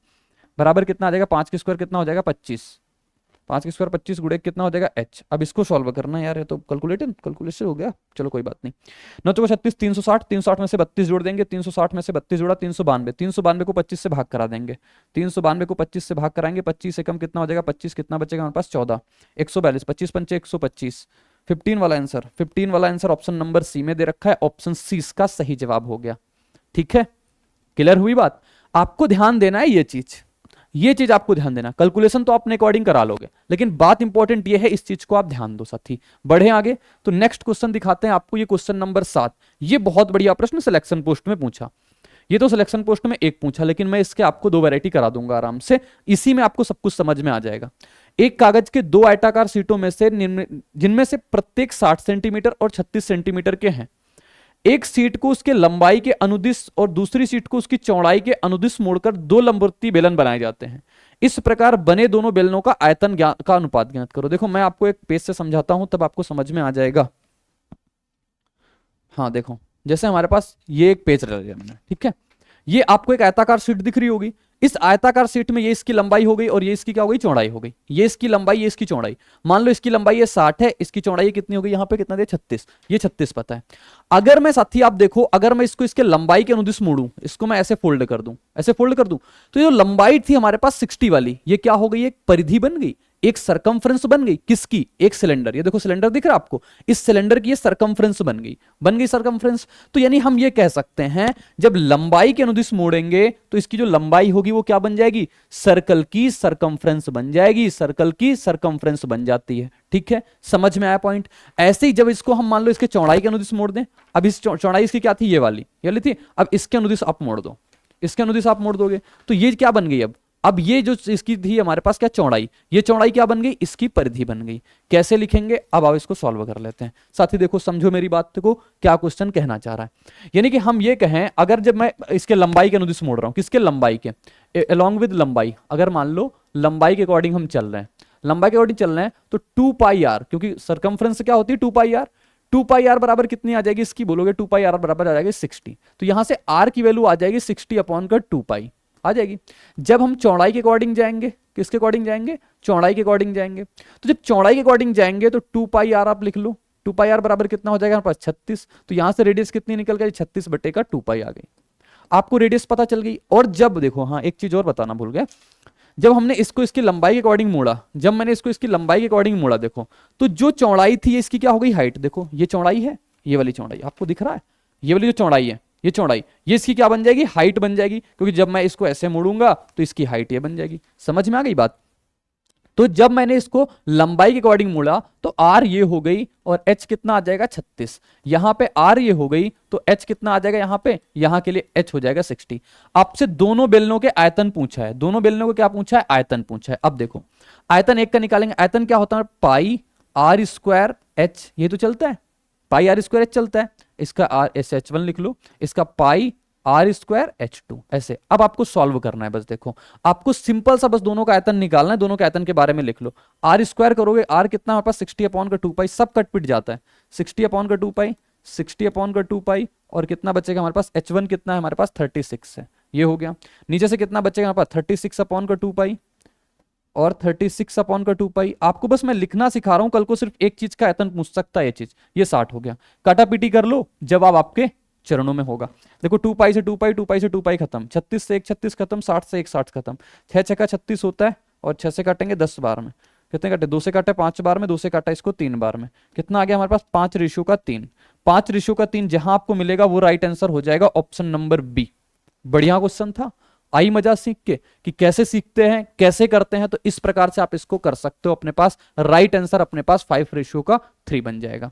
A: बराबर कितना आ जाएगा, 5 के स्क्वायर कितना हो जाएगा 25, 5 के स्क्वायर 25 गुणे कितना हो जाएगा एच। अब इसको सॉल्व करना है यार, ये तो कैलकुलेशन हो गया, चलो कोई बात नहीं। 9 चौको 36, 360, 360 में से 32 जोड़ देंगे, 360 में से 32 जोड़ा 392, 392 को 25 से भाग करा देंगे, 392 को 25 से भाग कराएंगे, 25 से कम कितना हो जाएगा 25, कितना बचेगा हमारे पास 14, 142, 25 पंचे 125, 15 वाला आंसर, 15 वाला आंसर ऑप्शन नंबर सी में दे रखा है, ऑप्शन सी इसका सही जवाब हो गया। ठीक है, क्लियर हुई बात। आपको ध्यान देना है ये चीज आपको ध्यान देना, कैलकुलेशन तो अपने अकॉर्डिंग करा लोगे, लेकिन बात इंपॉर्टेंट ये है, इस चीज को आप ध्यान दो साथी। बढ़े आगे, तो नेक्स्ट क्वेश्चन दिखाते हैं आपको, ये क्वेश्चन नंबर 7। ये बहुत बढ़िया प्रश्न सिलेक्शन पोस्ट में पूछा, ये तो सिलेक्शन पोस्ट में एक पूछा, लेकिन मैं इसके आपको 2 वैरायटी करा दूंगा आराम से, इसी में आपको सब कुछ समझ में आ जाएगा। एक कागज के 2 आयताकार सीटों में से जिनमें से प्रत्येक 60 सेंटीमीटर और 36 सेंटीमीटर के हैं, एक सीट को उसके लंबाई के अनुदिश और दूसरी सीट को उसकी चौड़ाई के अनुदिश मोड़कर 2 लंबवृत्तीय बेलन बनाए जाते हैं। इस प्रकार बने दोनों बेलनों का आयतन का अनुपात ज्ञात करो। देखो मैं आपको एक पेज से समझाता हूं, तब आपको समझ में आ जाएगा। हाँ देखो, जैसे हमारे पास ये एक पेज ले लिया मैंने, ठीक है, ये आपको एक आयताकार सीट दिख रही होगी, इस आयताकार सीट में ये इसकी लंबाई हो गई और ये इसकी क्या हो गई, चौड़ाई हो गई। ये इसकी लंबाई, ये इसकी चौड़ाई, मान लो इसकी लंबाई ये 60 है, इसकी चौड़ाई कितनी हो गई, यहाँ पे कितना दे 36, ये 36 पता है। अगर मैं साथी आप देखो, अगर मैं इसको इसके लंबाई के अनुदिश मोड़ूं, इसको मैं ऐसे फोल्ड कर दूं, ऐसे फोल्ड कर दूं, तो ये जो लंबाई थी हमारे पास 60 वाली, ये क्या हो गई, एक परिधि बन गई, एक सरकमफ्रेंस बन गई, किसकी, एक सिलेंडर, ये देखो सिलेंडर दिख रहा है आपको, इस सिलेंडर की ये सरकमफ्रेंस बन गई सरकमफ्रेंस। तो यानी हम ये कह सकते हैं, जब लंबाई के अनुदिश मोड़ेंगे तो इसकी जो लंबाई होगी वो क्या बन जाएगी, सर्कल की सरकमफ्रेंस बन जाएगी, सर्कल की सरकमफ्रेंस बन जाती है। ठीक है, समझ में आया पॉइंट। ऐसे ही जब इसको हम मान लो इसके चौड़ाई के अनुदिश मोड़ दें, अब इस चौड़ाई इसकी क्या थी, ये वाली थी, अब इसके अनुदिश आप मोड़ दो, इसके अनुदिश आप मोड़ दोगे तो ये क्या बन गई, अब ये जो इसकी थी हमारे पास क्या चौड़ाई, ये चौड़ाई क्या बन गई, इसकी परिधि बन गई। कैसे लिखेंगे, अब आओ इसको सॉल्व कर लेते हैं। साथी देखो, समझो मेरी बात को, क्या क्वेश्चन कहना चाह रहा है। यानी कि हम ये कहें, अगर जब मैं इसके लंबाई के अनुदिश मोड़ रहा हूं, किसके लंबाई के, अलोंग विद लंबाई, अगर मान लो लंबाई के अकॉर्डिंग हम चल रहे हैं, लंबाई के अकॉर्डिंग चल रहे हैं, तो 2 पाई आर, क्योंकि सरकमफ्रेंस क्या होती है 2 पाई आर, 2 पाई आर बराबर कितनी आ जाएगी इसकी, बोलोगे 2 पाई आर बराबर आ जाएगी 60। तो यहां से आर की वैल्यू आ जाएगी 60/2 पाई आ जाएगी। जब हम चौड़ाई के अकॉर्डिंग जाएंगे, किसके अकॉर्डिंग जाएंगे, चौड़ाई के अकॉर्डिंग जाएंगे, तो जब चौड़ाई के अकॉर्डिंग जाएंगे तो 2 पाई आर आप लिख लो, 2 पाई आर बराबर कितना हो जाएगा हमारे पास 36। तो यहां से रेडियस कितनी निकल गई, 36/2 पाई आ गई, आपको रेडियस पता चल गई। और जब देखो, हाँ एक चीज और बताना भूल गया, जब हमने इसको इसकी लंबाई के अकॉर्डिंग मोड़ा, जब मैंने इसको इसकी लंबाई के अकॉर्डिंग मोड़ा, देखो तो जो चौड़ाई थी इसकी क्या हो गई हाइट। देखो ये चौड़ाई है, ये वाली चौड़ाई आपको दिख रहा है, ये वाली जो चौड़ाई है, ये चौड़ाई, ये इसकी क्या बन जाएगी हाइट बन जाएगी, क्योंकि जब मैं इसको ऐसे मोड़ूंगा तो इसकी हाइट ये बन जाएगी। समझ में आ गई बात। तो जब मैंने इसको लंबाई के अकॉर्डिंग मोड़ा तो r ये हो गई और h कितना आ जाएगा 36, यहां पे r ये हो गई तो h कितना आ जाएगा यहां पे, यहां के लिए h हो जाएगा 60। आपसे दोनों बेलनों के आयतन पूछा है, दोनों बेलनों को क्या पूछा है आयतन पूछा है। अब देखो आयतन एक का निकालेंगे, आयतन क्या होता है पाई r स्क्वायर h, ये तो चलता है पाई r स्क्वायर h चलता है, इसका r h1 लिख लो, इसका पाई आर स्क्वायर एच टू, ऐसे। अब आपको सॉल्व करना है, बस देखो आपको सिंपल सा बस दोनों का आयतन निकालना है, दोनों के आयतन के बारे में लिख लो। आर स्क्वायर करोगे, आर कितना हमारे पास 60 अपॉन का 2 पाई, सब कट पिट जाता है, 60 अपॉन का 2 पाई, 60 अपॉन का 2 पाई, और कितना बचेगा हमारे पास h1 कितना है हमारे पास 36 है, ये हो गया। नीचे से कितना बचेगा हमारे पास 36 अपॉन का 2 पाई और 36 अपॉन का 2 पाई। आपको बस मैं लिखना सिखा रहा हूं, कल को सिर्फ एक चीज का आयतन पूछ सकता है, ये चीज, ये 60 हो गया। काटा पीटी कर लो, जवाब आपके चरणों में होगा। देखो 2 पाई से 2 पाई, 2 पाई से 2 पाई खत्म, 36 से 1 36 खत्म, 60 से 1 60 खत्म, 6 6 का 36 होता है, और 6 से काटेंगे 10 बार में, कितने काटे 2 से काटे 5 बार में, 2 से काटा इसको 3 बार में, कितना आ गया हमारे पास 5 रेशियो का 3, 5 रेशियो का 3 जहां आपको मिलेगा वो राइट आंसर हो जाएगा ऑप्शन नंबर बी। बढ़िया क्वेश्चन था, आई मजा सीख के कि कैसे सीखते हैं कैसे करते हैं, तो इस प्रकार से आप इसको कर सकते हो। अपने पास राइट आंसर अपने पास 5 रेशियो का 3 बन जाएगा।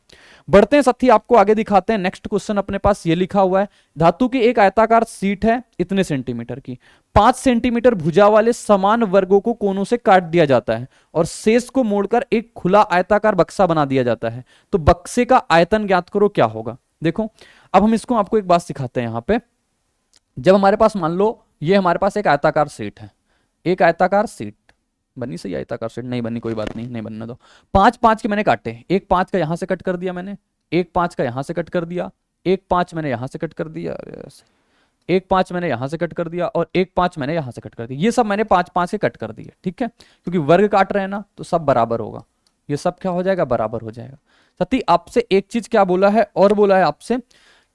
A: बढ़ते हैं साथी, आपको आगे दिखाते हैं। नेक्स्ट क्वेश्चन अपने पास ये लिखा हुआ है, धातु की एक आयताकार सीट है इतने सेंटीमीटर की, 5 सेंटीमीटर भुजा वाले समान वर्गों को कोनों से काट दिया जाता है और शेष को मोड़कर एक खुला आयताकार बक्सा बना दिया जाता है, तो बक्से का आयतन ज्ञात करो क्या होगा। देखो अब हम इसको आपको एक बात सिखाते हैं। यहां पे जब हमारे पास मान लो ये हमारे पास एक आयताकार सीट है, एक आयताकार सीट बनी, सही आयताकार सीट नहीं बनी, कोई बात नहीं, नहीं बनने दो। 5 5 के मैंने काटे, एक 5 का यहां से कट कर दिया मैंने, एक 5 का यहां से कट कर दिया, एक 5 मैंने यहां से कट कर दिया, एक 5 मैंने यहां से कट कर दिया, और एक 5 मैंने यहां से कट कर दिया। ये सब मैंने 5 5 के कट कर दिए, ठीक है, क्योंकि वर्ग काट रहे हैं ना तो सब बराबर होगा, ये सब क्या हो जाएगा बराबर हो जाएगा। सती आपसे एक चीज क्या बोला है, और बोला है आपसे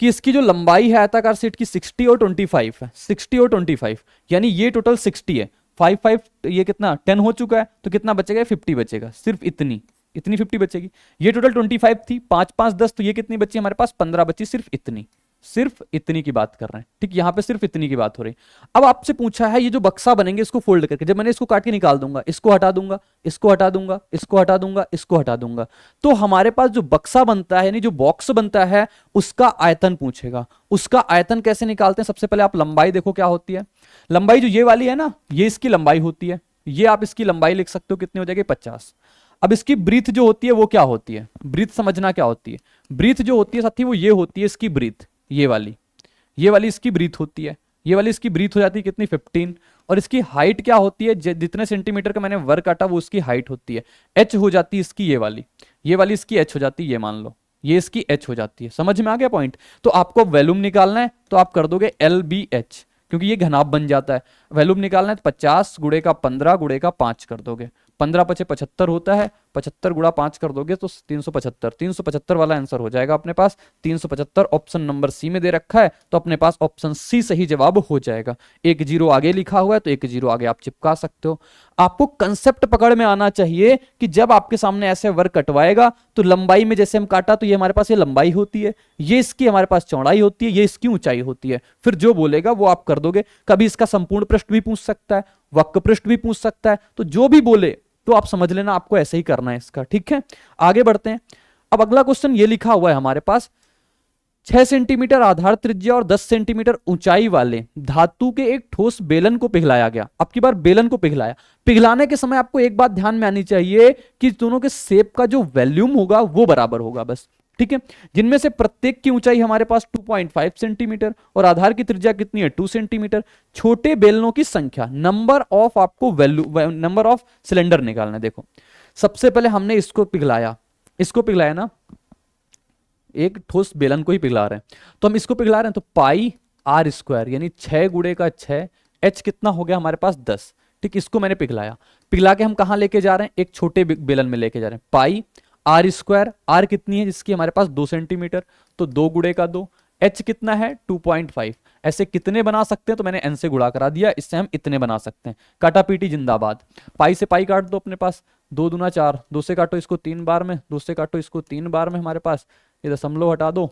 A: कि इसकी जो लंबाई है आयताकार सीट की 60 और 25 है, 60 और 25, यानी ये टोटल 60 है, 5 5 ये कितना 10 हो चुका है, तो कितना बचेगा 50 बचेगा, सिर्फ इतनी 50 बचेगी। ये टोटल 25 थी, 5 5 10, तो ये कितनी बची हमारे पास 15 बची, सिर्फ इतनी की बात कर रहे हैं, ठीक, यहां पे सिर्फ इतनी की बात हो रही। अब आपसे पूछा है ये जो बक्सा बनेंगे इसको फोल्ड करके, जब मैंने इसको काट के निकाल दूंगा, इसको हटा दूंगा, इसको हटा दूंगा, इसको हटा दूंगा, इसको हटा दूंगा, तो हमारे पास जो बक्सा बनता है यानी जो बॉक्स बनता है उसका आयतन पूछेगा। उसका आयतन कैसे निकालते हैं, सबसे पहले आप लंबाई देखो क्या होती है। लंबाई जो ये वाली है ना, ये इसकी लंबाई होती है, ये आप इसकी लंबाई लिख सकते हो, कितनी हो जाएगी 50। अब इसकी ब्रीथ जो होती है वो क्या होती है, ब्रीथ समझना क्या होती है। ब्रीथ जो होती है साथी वो ये होती है इसकी ब्रीथ, ये वाली इसकी ब्रीथ होती है, ये वाली इसकी ब्रीथ हो जाती है कितनी 15, और इसकी हाइट क्या होती है, जितने सेंटीमीटर का मैंने वर्ग काटा वो उसकी हाइट होती है, एच हो जाती है इसकी, ये वाली इसकी एच हो जाती है, ये मान लो ये इसकी एच हो जाती है। समझ में आ गया पॉइंट। तो आपको वैल्यूम निकालना है तो आप कर दोगे LBH, क्योंकि ये घनाभ बन जाता है। वैल्यूम निकालना है तो 50 गुणे का 15 गुणे का 5 कर दोगे, 15 पचे 75 होता है, 75 गुणा 5 कर दोगे तो 375, 375 वाला आंसर हो जाएगा अपने पास। 375 ऑप्शन नंबर सी में दे रखा है, तो अपने पास ऑप्शन सी सही जवाब हो जाएगा। 1 0 आगे लिखा हुआ है तो 1 0 आगे आप चिपका सकते हो। आपको कंसेप्ट पकड़ में आना चाहिए कि जब आपके सामने ऐसे वर्ग कटवाएगा तो लंबाई में जैसे हम काटा तो ये हमारे पास ये लंबाई होती है, ये इसकी हमारे पास चौड़ाई होती है, ये इसकी ऊंचाई होती है, फिर जो बोलेगा वो आप कर दोगे। कभी इसका संपूर्ण पृष्ठ भी पूछ सकता है, वक्र पृष्ठ भी पूछ सकता है, तो जो भी बोले तो आप समझ लेना आपको ऐसे ही करना है इसका, ठीक है। आगे बढ़ते हैं। अब अगला क्वेश्चन ये लिखा हुआ है हमारे पास, 6 सेंटीमीटर आधार त्रिज्या और 10 सेंटीमीटर ऊंचाई वाले धातु के एक ठोस बेलन को पिघलाया गया। अब की बार बेलन को पिघलाया, पिघलाने के समय आपको एक बात ध्यान में आनी चाहिए कि दोनों के शेप का जो वॉल्यूम होगा वो बराबर होगा बस, ठीक है। जिनमें से प्रत्येक की ऊंचाई हमारे पास 2.5 सेंटीमीटर और आधार की त्रिज्या कितनी है 2 सेंटीमीटर। छोटे बेलनों की संख्या, नंबर ऑफ आपको वैल्यू, नंबर ऑफ सिलेंडर निकालना है। देखो सबसे पहले हमने इसको पिघलाया ना, एक ठोस बेलन को ही पिघला रहे हैं, तो हम इसको पिघला रहे हैं तो पाई आर स्क्वायर यानी 6 गुणे का 6, एच कितना हो गया हमारे पास 10, ठीक। इसको मैंने पिघला के हम कहां लेके जा रहे हैं, एक छोटे बेलन में लेके जा रहे हैं। पाई आर स्क्वायर, आर कितनी है जिसकी हमारे पास 2 सेंटीमीटर, तो 2 गुणे का 2, एच कितना है 2.5, ऐसे कितने बना सकते हैं, तो मैंने n से गुणा करा दिया, इससे हम इतने बना सकते हैं। काटा पीटी जिंदाबाद। पाई से पाई काट दो अपने पास, 2 दूना 4, 2 से काटो इसको 3 बार में, 2 से काटो इसको 3 बार में हमारे पास, ये दशमलव हटा दो,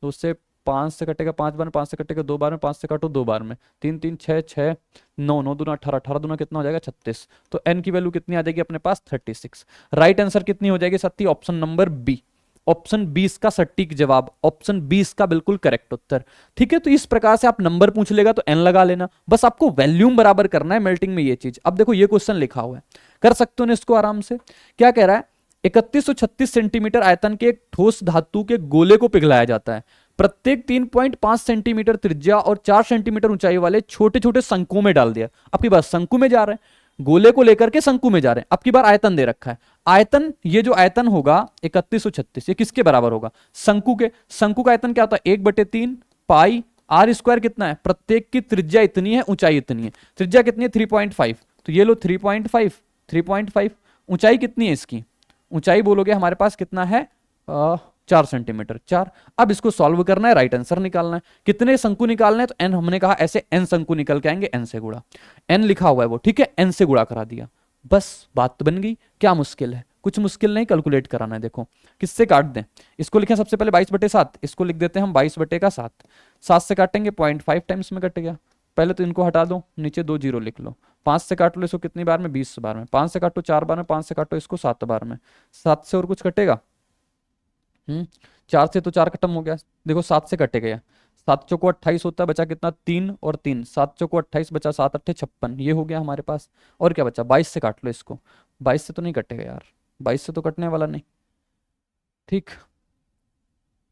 A: 2 से 5 से कटेगा 5 बार में, 5 से कटेगा 2 बार में, 5 से काटो 2 बार में, 3 3 6 6 9, 9 दूना 18, 18 दूना कितना हो जाएगा 36। तो n की वैल्यू कितनी आ जाएगी अपने पास 36। राइट आंसर कितनी हो जाएगी सत्ती, ऑप्शन नंबर बी। ऑप्शन 20 का सटीक जवाब, ऑप्शन 20 का बिल्कुल करेक्ट उत्तर। ठीक है, तो इस प्रकार से आप नंबर पूछ लेगा तो n लगा लेना, बस आपको वैल्यूम बराबर करना है मेल्टिंग में ये चीज। अब देखो ये क्वेश्चन लिखा हुआ है, कर सकते हो ना इसको आराम से। क्या कह रहा है, 3136 सेंटीमीटर आयतन के एक ठोस धातु के गोले को पिघलाया जाता है। प्रत्येक 3.5 सेंटीमीटर त्रिज्या और 4 सेंटीमीटर ऊंचाई वाले छोटे छोटे शंकुओं में डाल दिया। आपकी बात शंकु में जा रहे हैं, गोले को लेकर के शंकु में जा रहे हैं। अब की बार आयतन दे रखा है, आयतन, ये जो आयतन होगा 3136, ये किसके बराबर होगा, शंकु के। शंकु का आयतन क्या होता है 1/3 पाई आर स्क्वायर, कितना है, प्रत्येक की त्रिज्या इतनी है, ऊंचाई इतनी है। त्रिज्या कितनी है 3.5, तो ये लो 3.5, 3.5। ऊंचाई कितनी है इसकी, ऊंचाई बोलोगे हमारे पास कितना है 4 सेंटीमीटर, 4। अब इसको सॉल्व करना है, राइट आंसर निकालना है। कितने शंकु निकालना है, तो n हमने कहा ऐसे n शंकु निकल के आएंगे, n से गुणा, n लिखा हुआ है वो, ठीक है, n से गुणा करा दिया, बस बात तो बन गई। क्या मुश्किल है, कुछ मुश्किल नहीं, कैलकुलेट कराना है। देखो किससे काट दें, इसको लिखें सबसे पहले 22/7, इसको लिख देते हैं हम 22/7। 7 से काटेंगे 0.5 टाइम्स में कट गया। पहले तो इनको हटा दो, नीचे 2 जीरो लिख लो। 5 से काट लो इसको कितनी बार में, 20 बार में। 5 से काटो 4 बार में, 5 से काटो इसको 7 बार में। 7 से और कुछ कटेगा, 4 से तो 4 खत्म हो गया। देखो 7 से कटे गया, 7 चौको 28 होता है, बचा कितना 3 और 3, 7 चौको 28 बचा, 7 अट्ठे 56, ये हो गया हमारे पास। और क्या बचा, 22 से काट लो इसको। 22 से तो नहीं कटेगा यार, 22 से तो कटने वाला नहीं। ठीक,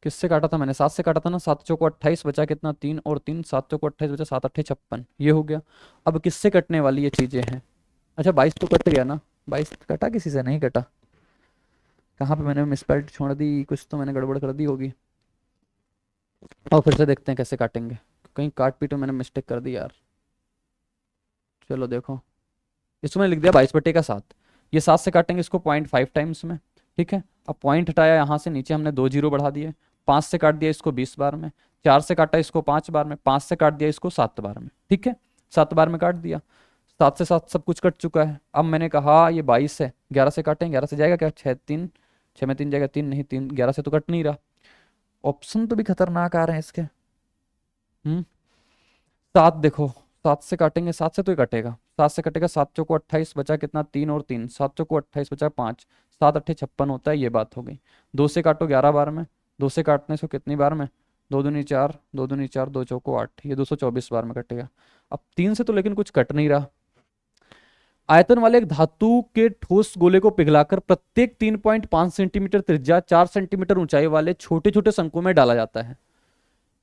A: किससे काटा था मैंने, 7 से काटा था ना। 7 चौको 28 बचा कितना 3 और 3, 7 चौको 28 बचा, 7 अट्ठे 56, ये हो गया। अब किससे कटने वाली ये चीजें हैं, अच्छा 22 तो कट गया ना, 22 कटा, किसी से नहीं कटा। कहाँ पे मैंने मिसपेल्ड छोड़ दी, कुछ तो मैंने गड़बड़ कर दी होगी। और फिर से देखते हैं कैसे काटेंगे, कहीं काट पीट में मैंने मिस्टेक कर दी यार। चलो देखो, इसको मैंने लिख दिया 22/7। ये 7 से काटेंगे इसको 0.5 टाइम्स में, ठीक है। अब पॉइंट हटाया यहाँ से, नीचे हमने 2 जीरो बढ़ा दिए। 5 से काट दिया इसको 20 बार में, 4 से काटा इसको 5 बार में, 5 से काट दिया इसको 7 बार में, ठीक है। 7 बार में काट दिया, 7 से 7 सब कुछ कट चुका है। अब मैंने कहा ये 22 है, 11 से काटें, 11 से जाएगा क्या, 6 में 3 जाएगा 3, नहीं 3, 11 से तो कट नहीं रहा। ऑप्शन तो भी खतरनाक आ रहे हैं इसके। 7 देखो, 7 से काटेंगे, 7 से तो ही कटेगा, 7 से कटेगा, 7 चौको 28 बचा कितना 3 और 3, 7 चौको 28 बचा 5, 7 अट्ठे 56 होता है, ये बात हो गई। 2 से काटो 11 बार में, 2 से काटने से कितनी बार में, 2 दूनी 4, 2 दूनी 4, 2 चौको 8, ये 224 बार में कटेगा। अब 3 से तो लेकिन कुछ कट नहीं रहा। आयतन वाले एक धातु के ठोस गोले को पिघलाकर प्रत्येक 3.5 सेंटीमीटर त्रिज्या 4 सेंटीमीटर ऊंचाई वाले छोटे छोटे शंकु में डाला जाता है।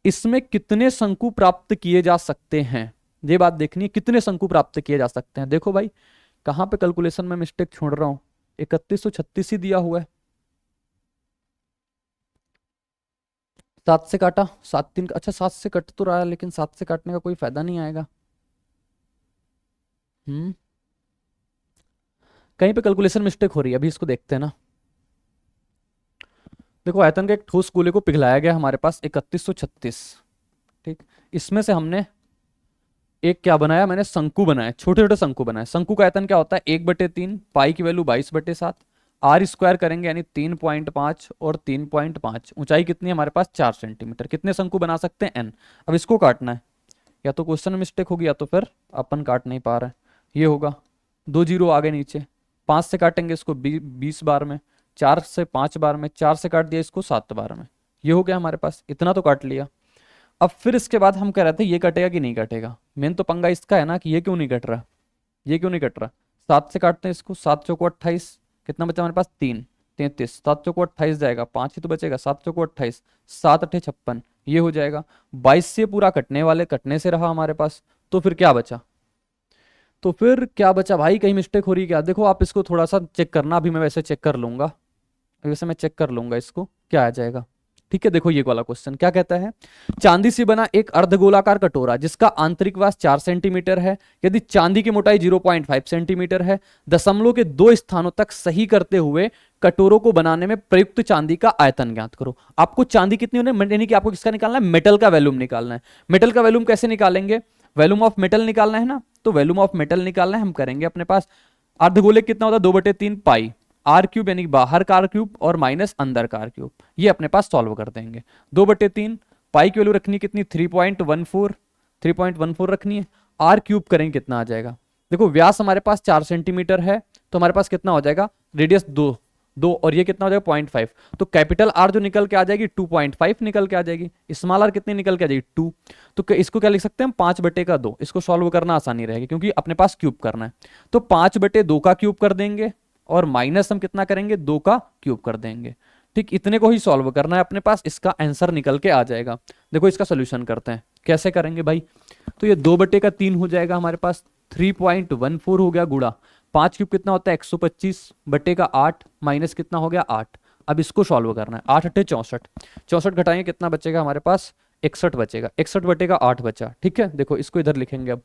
A: इसमें कितने शंकु प्राप्त किए जा सकते हैं, ये बात देखनी है, कितने शंकु प्राप्त किए जा सकते हैं। देखो भाई कहां पे कैलकुलेशन में मिस्टेक छोड़ रहा हूं, 3136 ही दिया हुआ है। 7 से काटा, 7 3, अच्छा 7 से कट तो रहा है, लेकिन 7 से काटने का कोई फायदा नहीं आएगा। कहीं पे कैलकुलेशन मिस्टेक हो रही है, अभी इसको देखते हैं ना। देखो आयतन के एक ठोस गोले को पिघलाया गया हमारे पास 3136, ठीक। इसमें से हमने एक क्या बनाया, मैंने शंकु बनाया, छोटे छोटे शंकु बनाए। शंकु का आयतन क्या होता है 1/3, पाई की वैल्यू 22/7, आर स्क्वायर करेंगे यानी 3.5 और 3.5। ऊंचाई कितनी है हमारे पास 4 सेंटीमीटर। कितने शंकु बना सकते हैं n। अब इसको काटना है, या तो क्वेश्चन में मिस्टेक होगी या तो फिर अपन काट नहीं पा रहे हैं। ये होगा 2 जीरो आगे नीचे, 5 से काटेंगे इसको 20 बार में, 4 से 5 बार में, 4 से काट दिया इसको 7 बार में, ये हो गया हमारे पास, इतना तो काट लिया। अब फिर इसके बाद हम कह रहे थे ये कटेगा कि नहीं कटेगा। मेन तो पंगा इसका है ना कि ये क्यों नहीं कट रहा, ये क्यों नहीं कट रहा। 7 से काटते हैं इसको, 7 चौको 28, कितना बचा हमारे पास 3, 33, 7 चौको 28 जाएगा, 5 ही तो बचेगा, 7 चौको 28, 7 अट्ठे 56, ये हो जाएगा। 22 से पूरा कटने वाले, कटने से रहा हमारे पास, तो फिर क्या बचा, तो फिर क्या बचा भाई, कहीं मिस्टेक हो रही है क्या। देखो आप इसको थोड़ा सा चेक करना, अभी मैं वैसे चेक कर लूंगा, वैसे मैं चेक कर लूंगा इसको क्या आ जाएगा, ठीक है, देखो ये वाला क्वेश्चन क्या कहता है, चांदी से बना एक अर्धगोलाकार कटोरा जिसका आंतरिक व्यास 4 सेंटीमीटर है, यदि चांदी की मोटाई 0.5 सेंटीमीटर है, दशमलव के 2 स्थानों तक सही करते हुए कटोरों को बनाने में प्रयुक्त चांदी का आयतन ज्ञात करो। आपको चांदी कितनी होने, यानी कि आपको किसका निकालना है, मेटल का वैल्यूम निकालना है। मेटल का वैल्यूम कैसे निकालेंगे, वैल्यूम ऑफ मेटल निकालना है ना, तो वैल्यूम ऑफ मेटल निकालना है, हम करेंगे अपने पास अर्धगोले कितना होता है 2/3 पाई आर क्यूब, यानी बाहर का आर क्यूब और माइनस अंदर का आर क्यूब, ये अपने पास सॉल्व कर देंगे। 2/3 पाई की वैल्यू रखनी कितनी 3.14 रखनी है, आर क्यूब करेंगे कितना आ जाएगा, देखो व्यास हमारे पास 4 सेंटीमीटर है तो हमारे पास कितना हो जाएगा, रेडियस 2 और ये कितना हो जाएगा 0.5, तो कैपिटल आर जो निकल के आ जाएगी 2.5 निकल के आ जाएगी, स्मॉल आर कितनी निकल के आ जाएगी 2, तो इसको क्या लिख सकते हैं हम 5/2, इसको सॉल्व करना आसानी रहेगी क्योंकि अपने पास क्यूब करना है, तो 5/2 का क्यूब कर देंगे और माइनस हम कितना करेंगे 2 का क्यूब कर देंगे। ठीक, इतने को ही सॉल्व करना है, अपने पास इसका आंसर निकल के आ जाएगा। देखो इसका सोल्यूशन करते हैं, कैसे करेंगे भाई, तो ये 2/3 हो जाएगा हमारे पास, 3.14 हो गया गुणा 5 क्यूब कितना होता है 125/8 माइनस कितना हो गया 8। अब इसको सॉल्व करना है, 8 8 64, 64 घटाएंगे कितना बचेगा हमारे पास 61 बचेगा, 61/8 बचा। ठीक है, देखो इसको इधर लिखेंगे, अब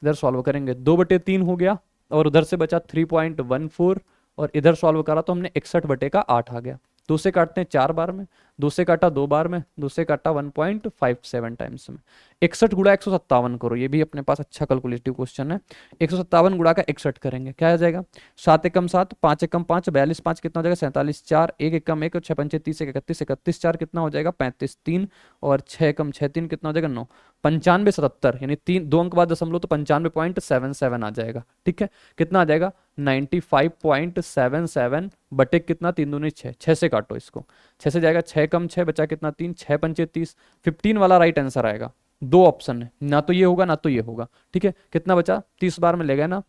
A: इधर सॉल्व करेंगे, 2/3 हो गया और उधर से बचा 3.14 और इधर सॉल्व करा तो हमने 61/8 आ गया। 2 से काटते हैं 4 बार में, 2 से काटा 2 बार में, 2 से काटा 1.57 टाइम्स में, 61 गुणा 157 करो, ये भी अपने पास अच्छा कैलकुलेटिव क्वेश्चन है। 157 गुणा का 61 करेंगे, क्या आ जाएगा 7 एकम 7, 5 एकम 5, 42 5 कितना हो जाएगा 47 4, 1 एकम 1, 6 पंचे 30, 31 31 4 कितना हो जाएगा 35 3 और 6 एकम 6 3 कितना हो जाएगा 9, 95 77, यानी 2 अंक बाद दशमलव तो 95.77 आ जाएगा। ठीक है, कितना आ जाएगा 95.77 बटे कितना 3 दूनी 6, 6 से काटो इसको, 6 से जाएगा 6 कम 6 बचा कितना 3, 6 पंचे 30, 15 वाला राइट आंसर आएगा। 2 ऑप्शन है, ना तो ये होगा ना तो ये होगा। ठीक है, कितना बचा 30 बार में ले गए ना,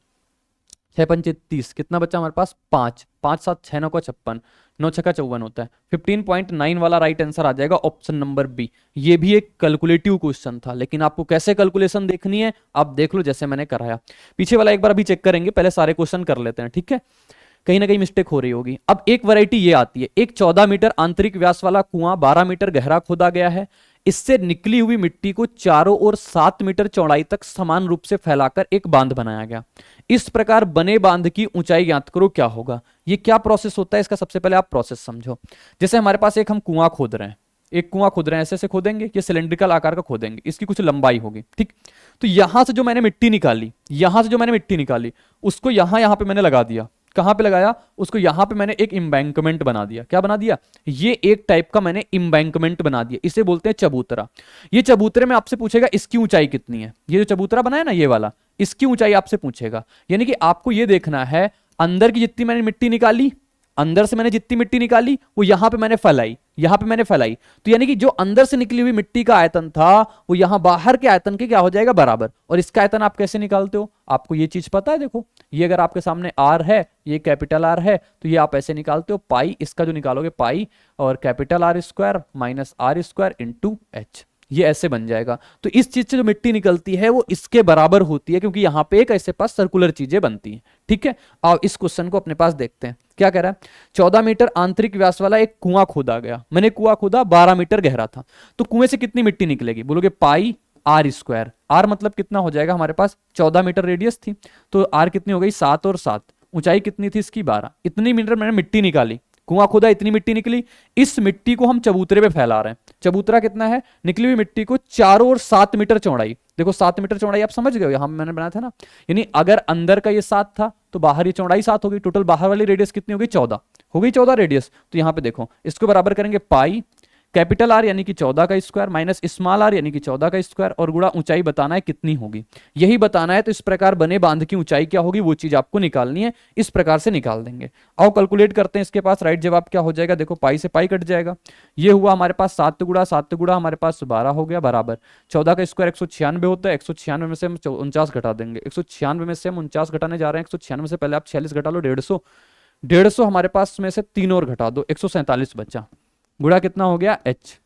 A: 6 पंचे 30, कितना बचा हमारे पास 5, 5 7 6 9 का 56, 9 6 का 54 होता है, 15.9 वाला राइट आंसर आ जाएगा ऑप्शन नंबर बी। ये भी एक कैलकुलेटिव क्वेश्चन था, लेकिन आपको कैसे कैलकुलेशन देखनी है आप देख लो जैसे मैंने कराया, पीछे वाला एक बार अभी चेक करेंगे, पहले सारे क्वेश्चन कर लेते हैं। ठीक है, कहीं ना कहीं मिस्टेक हो रही होगी। अब एक वैरायटी ये आती है, एक 14 मीटर आंतरिक व्यास वाला कुआं 12 मीटर गहरा खोदा गया है, इससे निकली हुई मिट्टी को चारों ओर 7 मीटर चौड़ाई तक समान रूप से फैलाकर एक बांध बनाया गया। इस प्रकार बने बांध की ऊंचाई ज्ञात करो, क्या होगा। ये क्या प्रोसेस होता है इसका, सबसे पहले आप प्रोसेस समझो। जैसे हमारे पास एक हम कुआं खोद रहे हैं, एक कुआं खोद रहे हैं, ऐसे ऐसे खोदेंगे, ये सिलेंड्रिकल आकार का खोदेंगे, इसकी कुछ लंबाई होगी। ठीक, तो यहां से जो मैंने मिट्टी निकाली, यहां से जो मैंने मिट्टी निकाली उसको यहां पे मैंने लगा दिया। कहां पे लगाया, उसको यहां पे मैंने एक एम्बैंकमेंट बना दिया। क्या बना दिया, ये एक टाइप का मैंने एम्बैंकमेंट बना दिया, इसे बोलते हैं चबूतरा। ये चबूतरे में आपसे पूछेगा इसकी ऊंचाई कितनी है, ये जो चबूतरा बनाया ना ये वाला, इसकी ऊंचाई आपसे पूछेगा। यानी कि आपको ये देखना है अंदर की जितनी मैंने मिट्टी निकाली, अंदर से मैंने जितनी मिट्टी निकाली वो यहां पे मैंने फैलाई, यहां पे मैंने फैलाई, तो यानी कि जो अंदर से निकली हुई मिट्टी का आयतन था वो यहां बाहर के आयतन के क्या हो जाएगा बराबर। और इसका आयतन आप कैसे निकालते हो, आपको ये चीज पता है। देखो ये अगर आपके सामने आर है, ये कैपिटल आर है, तो ये आप ऐसे निकालते हो, पाई इसका जो निकालोगे पाई और capital R square minus r square into h, ये ऐसे बन जाएगा। तो इस चीज से जो मिट्टी निकलती है वो इसके बराबर होती है, क्योंकि यहां पे एक ऐसे पास सर्कुलर चीजें बनती हैं। ठीक है, अब इस क्वेश्चन को अपने पास देखते हैं क्या कह रहा है। 14 मीटर आंतरिक व्यास वाला एक कुआं खोदा गया, मैंने कुआं खोदा 12 मीटर गहरा था, तो कुएं से कितनी मिट्टी निकलेगी, बोलोगे पाई आर स्क्वायर, आर मतलब कितना हो जाएगा हमारे पास 14 मीटर रेडियस थी, तो आर कितनी हो गई 7 और 7, ऊंचाई कितनी थी इसकी 12, इतनी मीटर मैंने मिट्टी निकाली, कुआं खोदा इतनी मिट्टी निकली, इस मिट्टी को हम चबूतरे पे फैला रहे हैं। चबूतरा कितना है, निकली हुई मिट्टी को चारों ओर 7 मीटर चौड़ाई, देखो 7 मीटर चौड़ाई आप समझ गए, यहां मैंने बनाया था ना, यानी अगर अंदर का ये 7 था तो बाहर ये चौड़ाई 7 होगी, टोटल बाहर वाली रेडियस कितनी होगी 14 हो गई, 14 रेडियस। तो यहां पे देखो इसको बराबर करेंगे पाई कैपिटल आर यानी कि 14 का स्क्वायर माइनस स्मॉल आर यानी कि 14 का स्क्वायर और गुणा ऊंचाई बताना है कितनी होगी, यही बताना है। तो इस प्रकार बने बांध की ऊंचाई क्या होगी वो चीज आपको निकालनी है, इस प्रकार से निकाल देंगे। आओ कैलकुलेट करते हैं, इसके पास राइट जवाब क्या हो जाएगा, देखो पाई से पाई कट जाएगा, ये हुआ हमारे पास 7 गुणा हमारे पास 12 हो गया बराबर 14 का स्क्वायर 196 होता है, 196 में से हम 49 घटा देंगे, 196 में से हम 49 घटाने जा रहे हैं, 196 से पहले आप 46 घटा लो 150, 150 हमारे पास में से 3 और घटा दो 147 बचा, गुणा कितना हो गया h,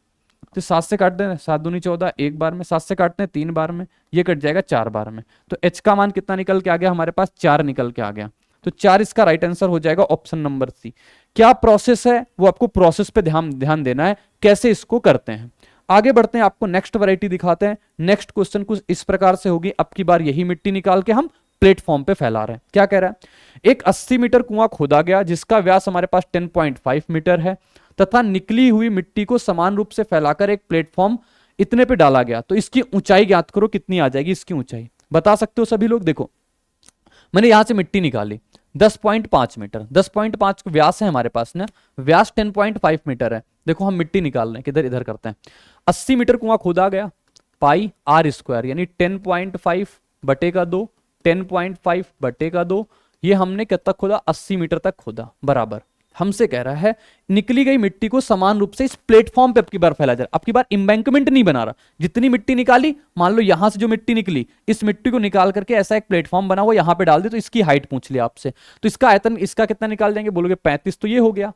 A: तो 7 से काटते हैं 7 दूनी 14 एक बार में, 7 से काटते हैं 3 बार में, ये कट जाएगा 4 बार में, तो h का मान कितना निकल के आ गया हमारे पास 4 निकल के आ गया। तो 4 इसका राइट आंसर हो जाएगा ऑप्शन नंबर सी। क्या प्रोसेस है वो आपको प्रोसेस पे ध्यान ध्यान देना है, कैसे इसको करते हैं। आगे बढ़ते हैं, आपको नेक्स्ट वैरायटी दिखाते हैं। नेक्स्ट क्वेश्चन कुछ इस प्रकार से होगी, अब की बार यही मिट्टी निकाल के हम प्लेटफॉर्म पे फैला रहे हैं। क्या कह रहा है, एक 80 मीटर कुआं खोदा गया जिसका व्यास हमारे पास 10.5 मीटर है तथा निकली हुई मिट्टी को समान रूप से फैलाकर एक प्लेटफॉर्म इतने पे डाला गया, तो इसकी ऊंचाई ज्ञात करो, कितनी आ जाएगी इसकी ऊंचाई, बता सकते हो सभी लोग। देखो मैंने यहां से मिट्टी निकाली 10.5 मीटर, 10.5 व्यास है हमारे पास ना, व्यास 10.5 मीटर है। देखो हम मिट्टी निकाल रहे हैं, किधर इधर करते हैं। 80 मीटर कुआं खोदा गया, पाई आर स्क्वायर यानी 10.5 बटे का 2, 10.5 बटे का 2, ये हमने कब तक खोदा, 80 मीटर तक खोदा, बराबर। हमसे कह रहा है निकली गई मिट्टी को समान रूप से इस प्लेटफॉर्म पे अब की बार फैला जा रहा है। अब की बार एम्बैंकमेंट नहीं बना रहा, जितनी मिट्टी निकाली, मान लो यहां से जो मिट्टी निकली, इस मिट्टी को निकाल करके ऐसा एक प्लेटफॉर्म बना हुआ यहां पे डाल दे, तो इसकी हाइट पूछ लिया आपसे, तो इसका आयतन इसका कितना निकाल देंगे, बोलोगे 35, तो ये हो गया।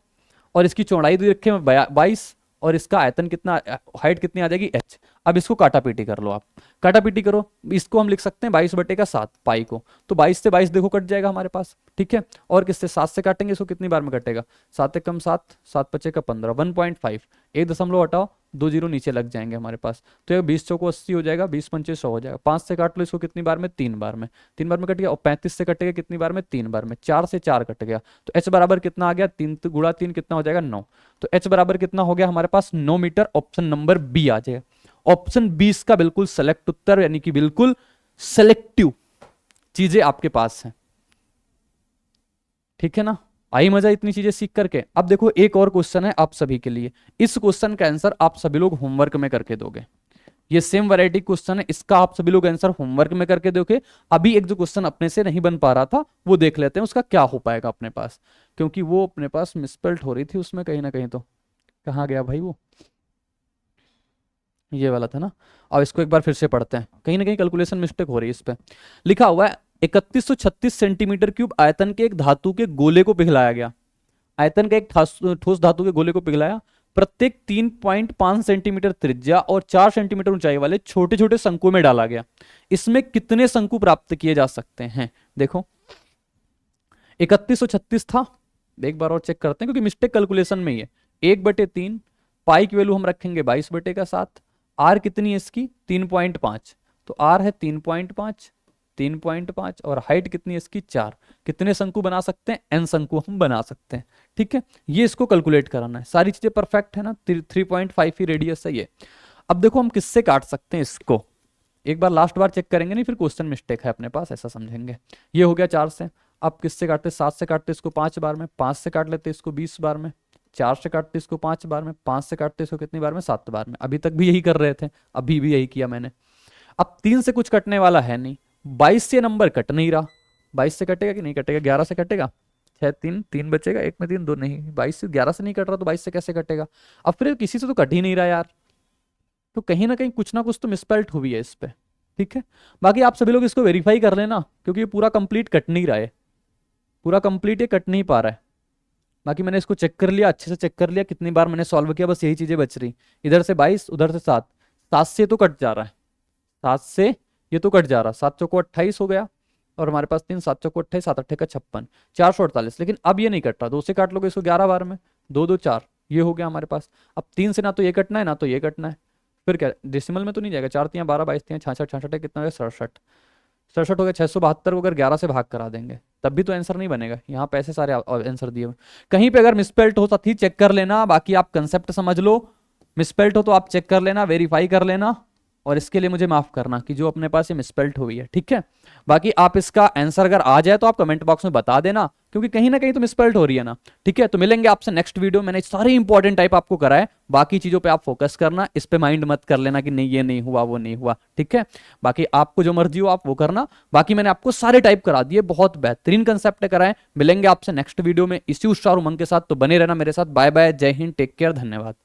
A: और इसकी चौड़ाई तो रखे 22, और इसका आयतन कितना, हाइट कितनी आ जाएगी h। अब इसको काटा पीटी कर लो, आप काटा पीटी करो, इसको हम लिख सकते हैं 22 बटे का 7 पाई को, तो 22 से 22 देखो कट जाएगा हमारे पास, ठीक है। और किससे, 7 से काटेंगे, इसको कितनी बार में कटेगा, 7 कम 7, 7 बचे का 15, 1.5, एक दशमलव हटाओ, 2 जीरो नीचे लग जाएंगे हमारे पास, तो ये 20 चौको 80 हो जाएगा, 20 पंचे 100 हो जाएगा। 5 से काट लो इसको कितनी बार में, 3 बार में, 3 बार में कट गया। और 35 से कटेगा कितनी बार में, 3 बार में, 4 से 4 कट गया, तो h बराबर कितना आ गया, 3 गुणा 3 कितना हो जाएगा, 9। तो h बराबर कितना हो गया हमारे पास, 9 मीटर। ऑप्शन नंबर बी आ जाएगा। ऑप्शन 20 का बिल्कुल सेलेक्ट उत्तर, यानी कि बिल्कुल सेलेक्टिव चीजें आपके पास हैं, ठीक है ना। आई मजा इतनी चीजें सीख करके। अब देखो एक और क्वेश्चन है आप सभी के लिए, इस क्वेश्चन का आंसर आप सभी लोग होमवर्क में करके दोगे। ये सेम वैरायटी क्वेश्चन है, इसका आप सभी लोग आंसर होमवर्क में करके दोगे। अभी एक जो क्वेश्चन अपने से नहीं बन पा रहा था वो देख लेते हैं, उसका क्या हो पाएगा अपने पास, क्योंकि वो अपने पास मिसस्पेल्ड हो रही थी उसमें कहीं ना कहीं। तो कहाँ गया भाई वो, ये वाला था ना। अब इसको एक बार फिर से पढ़ते हैं, कहीं ना कहीं कैलकुलेशन मिस्टेक हो रही है इस पे। लिखा हुआ है 3136 सेंटीमीटर क्यूब आयतन के एक धातु के गोले को पिघलाया गया। आयतन का एक ठोस धातु के गोले को पिघलाया, प्रत्येक 3.5 सेंटीमीटर त्रिज्या और 4 सेंटीमीटर ऊंचाई वाले छोटे छोटे शंकुओं में डाला गया। इसमें कितने शंकु प्राप्त किए जा सकते हैं। देखो 3136 था, एक बार और चेक करते हैं क्योंकि मिस्टेक कैलकुलेशन में ही है। 1/3, पाई की वैल्यू हम रखेंगे 22 बटे का 7, आर कितनी है इसकी 3.5, तो आर है 3.5, 3.5 और हाइट कितनी है इसकी 4। कितने शंकु बना सकते हैं, एन शंकु हम बना सकते हैं, ठीक है। ये इसको कैलकुलेट कराना है, सारी चीजें परफेक्ट है ना। 3.5 ही रेडियस है ये। अब देखो हम किससे काट सकते हैं इसको, एक बार लास्ट बार चेक करेंगे, नहीं फिर क्वेश्चन मिस्टेक है अपने पास, ऐसा समझेंगे। ये हो गया 4 से। अब किससे काटते, 7 से काटते इसको 5 बार में, 5 से काट लेते इसको 20 बार में, 4 से काटते इसको 5 बार में, 5 से काटते इसको कितनी बार में, 7 बार में। अभी तक भी यही कर रहे थे, अभी भी यही किया मैंने। अब 3 से कुछ कटने वाला है नहीं, 22 से नंबर कट नहीं रहा, 22 से कटेगा कि नहीं कटेगा, 11 से कटेगा, 6 3 3 बचेगा, 1 में 3 2 नहीं, 22 से 11 से नहीं कट रहा तो 22 से कैसे कटेगा। अब फिर किसी से तो कट ही नहीं रहा यार, तो कहीं ना कहीं कुछ ना कुछ तो मिसस्पेल्ट हुई है इस पे, ठीक है। बाकी आप सभी लोग इसको वेरीफाई कर लेना, क्योंकि ये पूरा कंप्लीट कट नहीं रहा है, पूरा कंप्लीट ये कट नहीं पा रहा है। बाकी मैंने इसको चेक कर लिया, अच्छे से चेक कर लिया, कितनी बार मैंने सॉल्व किया, बस यही चीजें बच रही। इधर से 22, उधर से 7, 7 से तो कट जा रहा है, 7 से ये तो कट जा रहा है, 7 चौको 28 हो गया, और हमारे पास 3, 7 चौको 28, 7 8 का 56, 448। लेकिन अब ये नहीं कट रहा, 2 से काट लोगे इसको 11 बार में, 2 2 4, ये हो गया हमारे पास। अब 3 से ना तो ये कटना है ना तो ये कटना है, फिर क्या डेसिमल में तो नहीं जाएगा, 4 3 12, 22 3 66, 66 कितना है 67, 67 हो गया। 672 को अगर 11 से भाग करा देंगे तब भी तो आंसर नहीं बनेगा। यहाँ पे ऐसे सारे आंसर दिए हुए, कहीं पे अगर मिसस्पेल्ट हो साथ ही चेक कर लेना। बाकी आप कंसेप्ट समझ लो, मिसस्पेल्ट हो तो आप चेक कर लेना, वेरीफाई कर लेना, और इसके लिए मुझे माफ करना कि जो अपने पास ये मिसस्पेल्ट हुई है, ठीक है। बाकी आप इसका आंसर अगर आ जाए तो आप कमेंट बॉक्स में बता देना, क्योंकि कहीं ना कहीं तो मिसस्पेल्ट हो रही है ना, ठीक है। तो मिलेंगे आपसे नेक्स्ट वीडियो। मैंने सारे इंपॉर्टेंट टाइप आपको कराए, बाकी चीजों पे आप फोकस करना, इस पे माइंड मत कर लेना कि नहीं ये नहीं हुआ वो नहीं हुआ, ठीक है। बाकी आपको जो मर्जी हो आप वो करना। बाकी मैंने आपको सारे टाइप करा दिए, बहुत बेहतरीन कंसेप्ट कराए। मिलेंगे आपसे नेक्स्ट वीडियो में इसी उत्साह और उमंग के साथ, तो बने रहना मेरे साथ। बाय बाय, जय हिंद, टेक केयर, धन्यवाद।